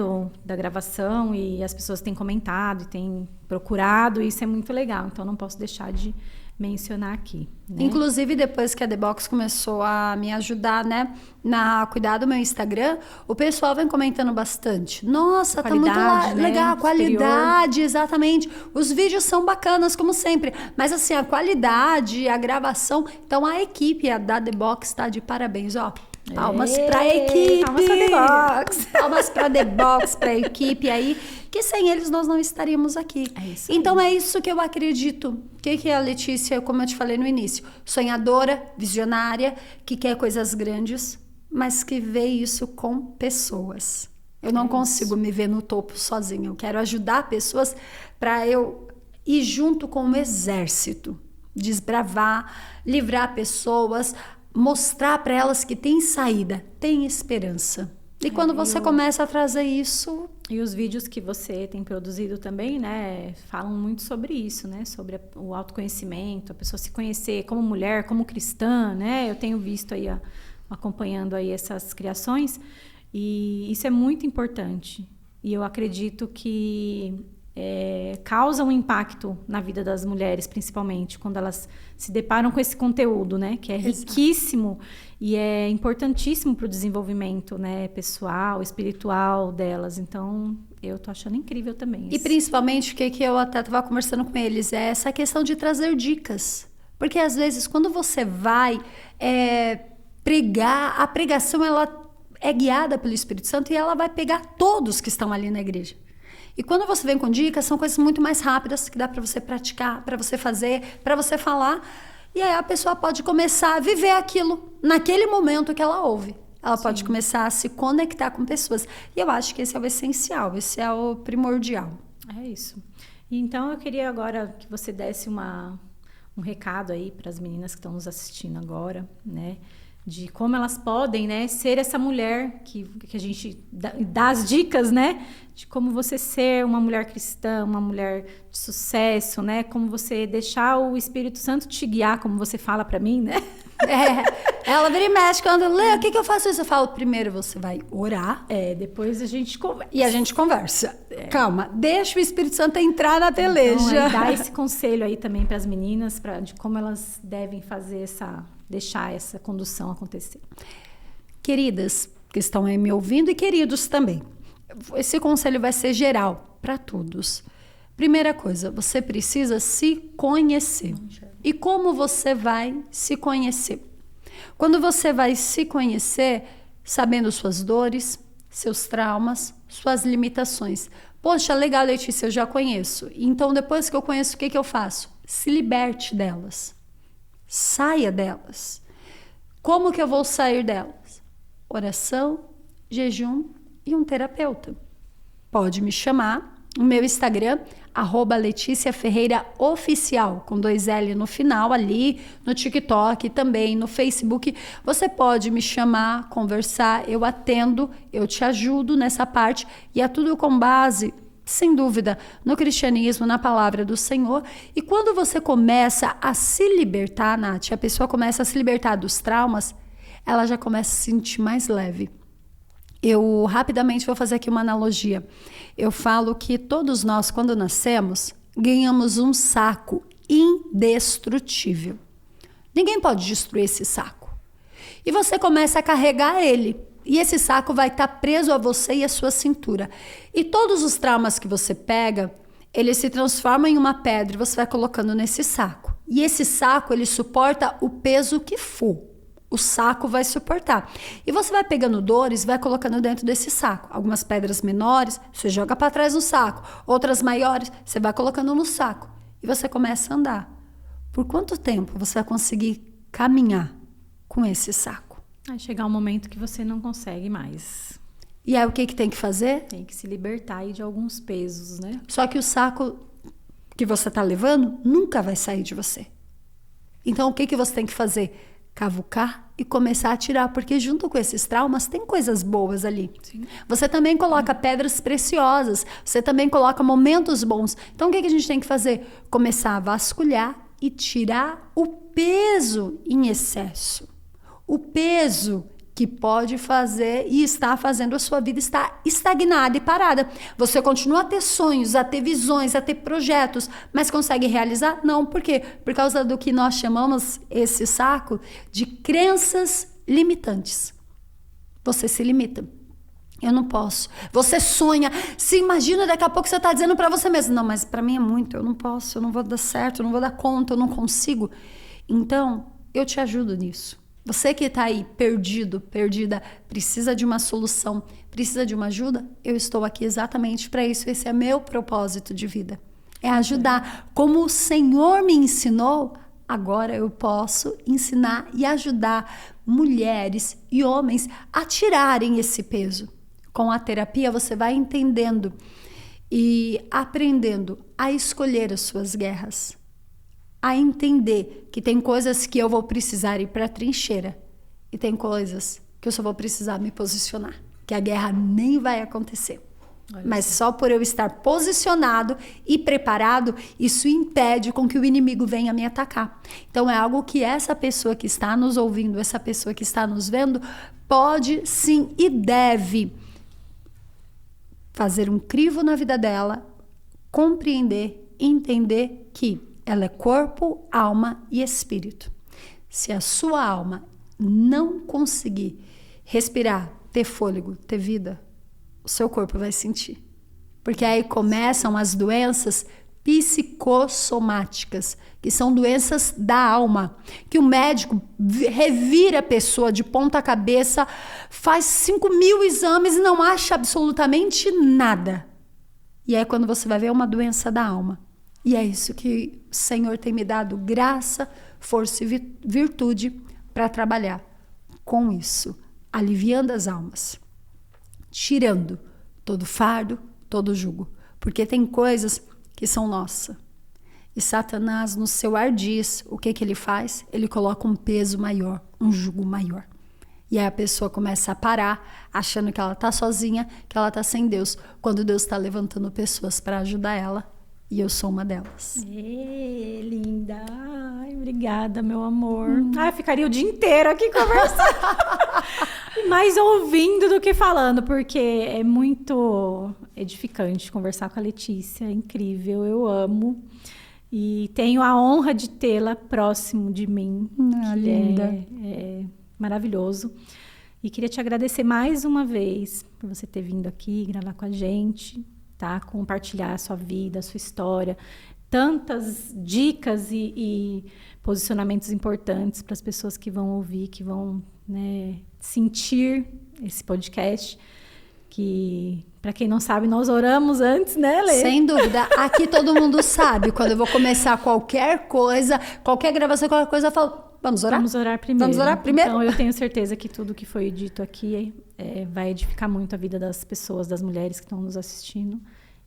da gravação, e as pessoas têm comentado e têm procurado, e isso é muito legal. Então não posso deixar de mencionar aqui, né? Inclusive, depois que a The Box começou a me ajudar, né, a cuidar do meu Instagram, o pessoal vem comentando bastante. Nossa, tá muito legal, a qualidade, exatamente. Os vídeos são bacanas, como sempre. Mas assim, a qualidade, a gravação. Então, a equipe da The Box tá de parabéns, ó. Palmas pra equipe! Palmas pra The Box! Palmas pra The Box, pra equipe aí, que sem eles nós não estaríamos aqui. Então é isso que eu acredito. O que é a Letícia, como eu te falei no início? Sonhadora, visionária, que quer coisas grandes, mas que vê isso com pessoas. Eu não consigo me ver no topo sozinha. Eu quero ajudar pessoas para eu ir junto com o exército, desbravar, livrar pessoas, mostrar para elas que tem saída, tem esperança. E quando você começa a trazer isso... E os vídeos que você tem produzido também, né, falam muito sobre isso, né, sobre o autoconhecimento, a pessoa se conhecer como mulher, como cristã, né, eu tenho visto aí, acompanhando aí essas criações, e isso é muito importante. E eu acredito que causa um impacto na vida das mulheres, principalmente, quando elas se deparam com esse conteúdo, né? Que é riquíssimo e é importantíssimo para o desenvolvimento, né, pessoal, espiritual delas. Então, eu tô achando incrível também. E principalmente, o que eu até estava conversando com eles, é essa questão de trazer dicas. Porque, às vezes, quando você vai pregar, a pregação, ela é guiada pelo Espírito Santo e ela vai pegar todos que estão ali na igreja. E quando você vem com dicas, são coisas muito mais rápidas, que dá para você praticar, para você fazer, para você falar. E aí a pessoa pode começar a viver aquilo naquele momento que ela ouve. Ela pode começar a se conectar com pessoas. E eu acho que esse é o essencial, esse é o primordial. É isso. Então, eu queria agora que você desse um recado aí para as meninas que estão nos assistindo agora, né? de como elas podem, né, ser essa mulher que a gente dá as dicas, né, de como você ser uma mulher cristã, uma mulher de sucesso, né, como você deixar o Espírito Santo te guiar, como você fala para mim, né? Ela vira e mexe quando lê, o que eu faço isso? Eu falo, primeiro você vai orar. Depois a gente conversa. E a gente conversa. Calma, deixa o Espírito Santo entrar na peleja. Então, dá esse conselho aí também para as meninas, de como elas devem fazer deixar essa condução acontecer. Queridas que estão aí me ouvindo e queridos também, esse conselho vai ser geral para todos. Primeira coisa, você precisa se conhecer. E como você vai se conhecer? Quando você vai se conhecer, sabendo suas dores, seus traumas, suas limitações. Poxa, legal, Letícia, eu já conheço. Então, depois que eu conheço, o que eu faço? Se liberte delas. Saia delas. Como que eu vou sair delas? Oração, jejum e um terapeuta. Pode me chamar. O meu Instagram, @LeticiaFerreiraOficial, com 2 L no final, ali no TikTok, também no Facebook. Você pode me chamar, conversar, eu atendo, eu te ajudo nessa parte. E é tudo com base, sem dúvida, no cristianismo, na palavra do Senhor. E quando você começa a se libertar, Nath, a pessoa começa a se libertar dos traumas, ela já começa a se sentir mais leve. Eu rapidamente vou fazer aqui uma analogia. Eu falo que todos nós, quando nascemos, ganhamos um saco indestrutível. Ninguém pode destruir esse saco. E você começa a carregar ele. E esse saco vai estar preso a você e a sua cintura. E todos os traumas que você pega, ele se transforma em uma pedra e você vai colocando nesse saco. E esse saco, ele suporta o peso que for. O saco vai suportar. E você vai pegando dores, vai colocando dentro desse saco. Algumas pedras menores, você joga para trás no saco. Outras maiores, você vai colocando no saco. E você começa a andar. Por quanto tempo você vai conseguir caminhar com esse saco? Vai chegar um momento que você não consegue mais. E aí o que tem que fazer? Tem que se libertar aí de alguns pesos, né? Só que o saco que você está levando nunca vai sair de você. Então o que você tem que fazer? Cavucar e começar a tirar, porque junto com esses traumas tem coisas boas ali. Sim. Você também coloca pedras preciosas, você também coloca momentos bons. Então o que a gente tem que fazer? Começar a vasculhar e tirar o peso em excesso. O peso que pode fazer e está fazendo a sua vida estar estagnada e parada. Você continua a ter sonhos, a ter visões, a ter projetos, mas consegue realizar? Não. Por quê? Por causa do que nós chamamos esse saco de crenças limitantes. Você se limita. Eu não posso. Você sonha, se imagina, daqui a pouco você está dizendo para você mesmo, não, mas para mim é muito, eu não posso, eu não vou dar certo, eu não vou dar conta, eu não consigo. Então, eu te ajudo nisso. Você que está aí perdido, perdida, precisa de uma solução, precisa de uma ajuda, eu estou aqui exatamente para isso. Esse é meu propósito de vida. É ajudar. Como o Senhor me ensinou, agora eu posso ensinar e ajudar mulheres e homens a tirarem esse peso. Com a terapia você vai entendendo e aprendendo a escolher as suas guerras. A entender que tem coisas que eu vou precisar ir para a trincheira e tem coisas que eu só vou precisar me posicionar, que a guerra nem vai acontecer. Mas só por eu estar posicionado e preparado, isso impede com que o inimigo venha me atacar. Então é algo que essa pessoa que está nos ouvindo, essa pessoa que está nos vendo, pode sim e deve fazer um crivo na vida dela, compreender, entender que ela é corpo, alma e espírito. Se a sua alma não conseguir respirar, ter fôlego, ter vida, o seu corpo vai sentir. Porque aí começam as doenças psicossomáticas, que são doenças da alma, que o médico revira a pessoa de ponta cabeça, faz 5.000 exames e não acha absolutamente nada. E aí quando você vai ver, é uma doença da alma. E é isso que o Senhor tem me dado graça, força e virtude para trabalhar com isso, aliviando as almas, tirando todo fardo, todo jugo, porque tem coisas que são nossas E Satanás, no seu ardiz, o que ele faz? Ele coloca um peso maior, um jugo maior. E aí a pessoa começa a parar, achando que ela está sozinha, que ela está sem Deus, quando Deus está levantando pessoas para ajudar ela. E eu sou uma delas. Linda. Ai, obrigada, meu amor. Eu ficaria o dia inteiro aqui conversando. Mais ouvindo do que falando, porque é muito edificante conversar com a Letícia. É incrível, eu amo. E tenho a honra de tê-la próximo de mim. Linda. É maravilhoso. E queria te agradecer mais uma vez por você ter vindo aqui gravar com a gente, tá? Compartilhar a sua vida, a sua história. Tantas dicas e posicionamentos importantes para as pessoas que vão ouvir, que vão, né, sentir esse podcast. Que, para quem não sabe, nós oramos antes, né, Lê? Sem dúvida. Aqui todo mundo sabe. Quando eu vou começar qualquer coisa, qualquer gravação, qualquer coisa, eu falo, vamos orar? Vamos orar primeiro. Vamos orar primeiro? Então, eu tenho certeza que tudo que foi dito aqui vai edificar muito a vida das pessoas, das mulheres que estão nos assistindo.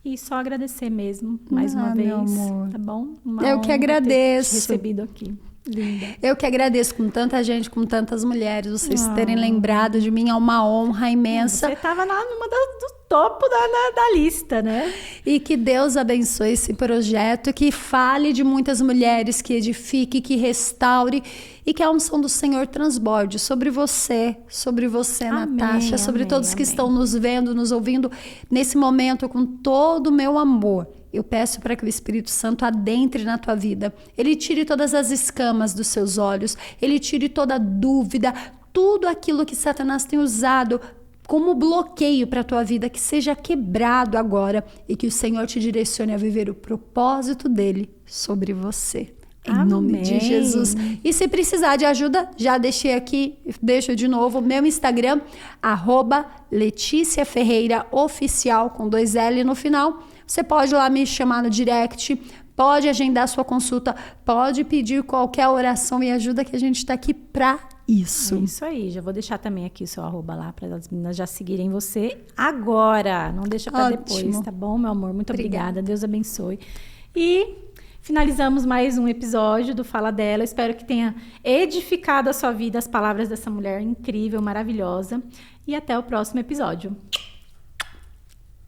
E só agradecer mesmo, mais uma vez. Meu amor. Tá bom? Eu que agradeço. Ter te recebido aqui. Linda. Eu que agradeço com tanta gente, com tantas mulheres, vocês terem lembrado de mim, é uma honra imensa. Você estava numa do topo da lista, né? E que Deus abençoe esse projeto, que fale de muitas mulheres, que edifique, que restaure e que a unção do Senhor transborde sobre você, Amém, Natasha, sobre amém, todos que amém. estão nos vendo, nos ouvindo nesse momento com todo o meu amor. Eu peço para que o Espírito Santo adentre na tua vida. Ele tire todas as escamas dos seus olhos. Ele tire toda dúvida, tudo aquilo que Satanás tem usado como bloqueio para a tua vida, que seja quebrado agora e que o Senhor te direcione a viver o propósito dele sobre você. Em nome de Jesus. E se precisar de ajuda, já deixei aqui, deixo de novo meu Instagram, @Letícia Ferreira Oficial, com 2 L no final. Você pode lá me chamar no direct, pode agendar sua consulta, pode pedir qualquer oração e ajuda, que a gente está aqui para isso. É isso aí, já vou deixar também aqui o seu @ lá para as meninas já seguirem você agora. Não deixa para depois, tá bom, meu amor? Muito obrigada. Deus abençoe. E finalizamos mais um episódio do Fala Dela. Espero que tenha edificado a sua vida as palavras dessa mulher incrível, maravilhosa. E até o próximo episódio.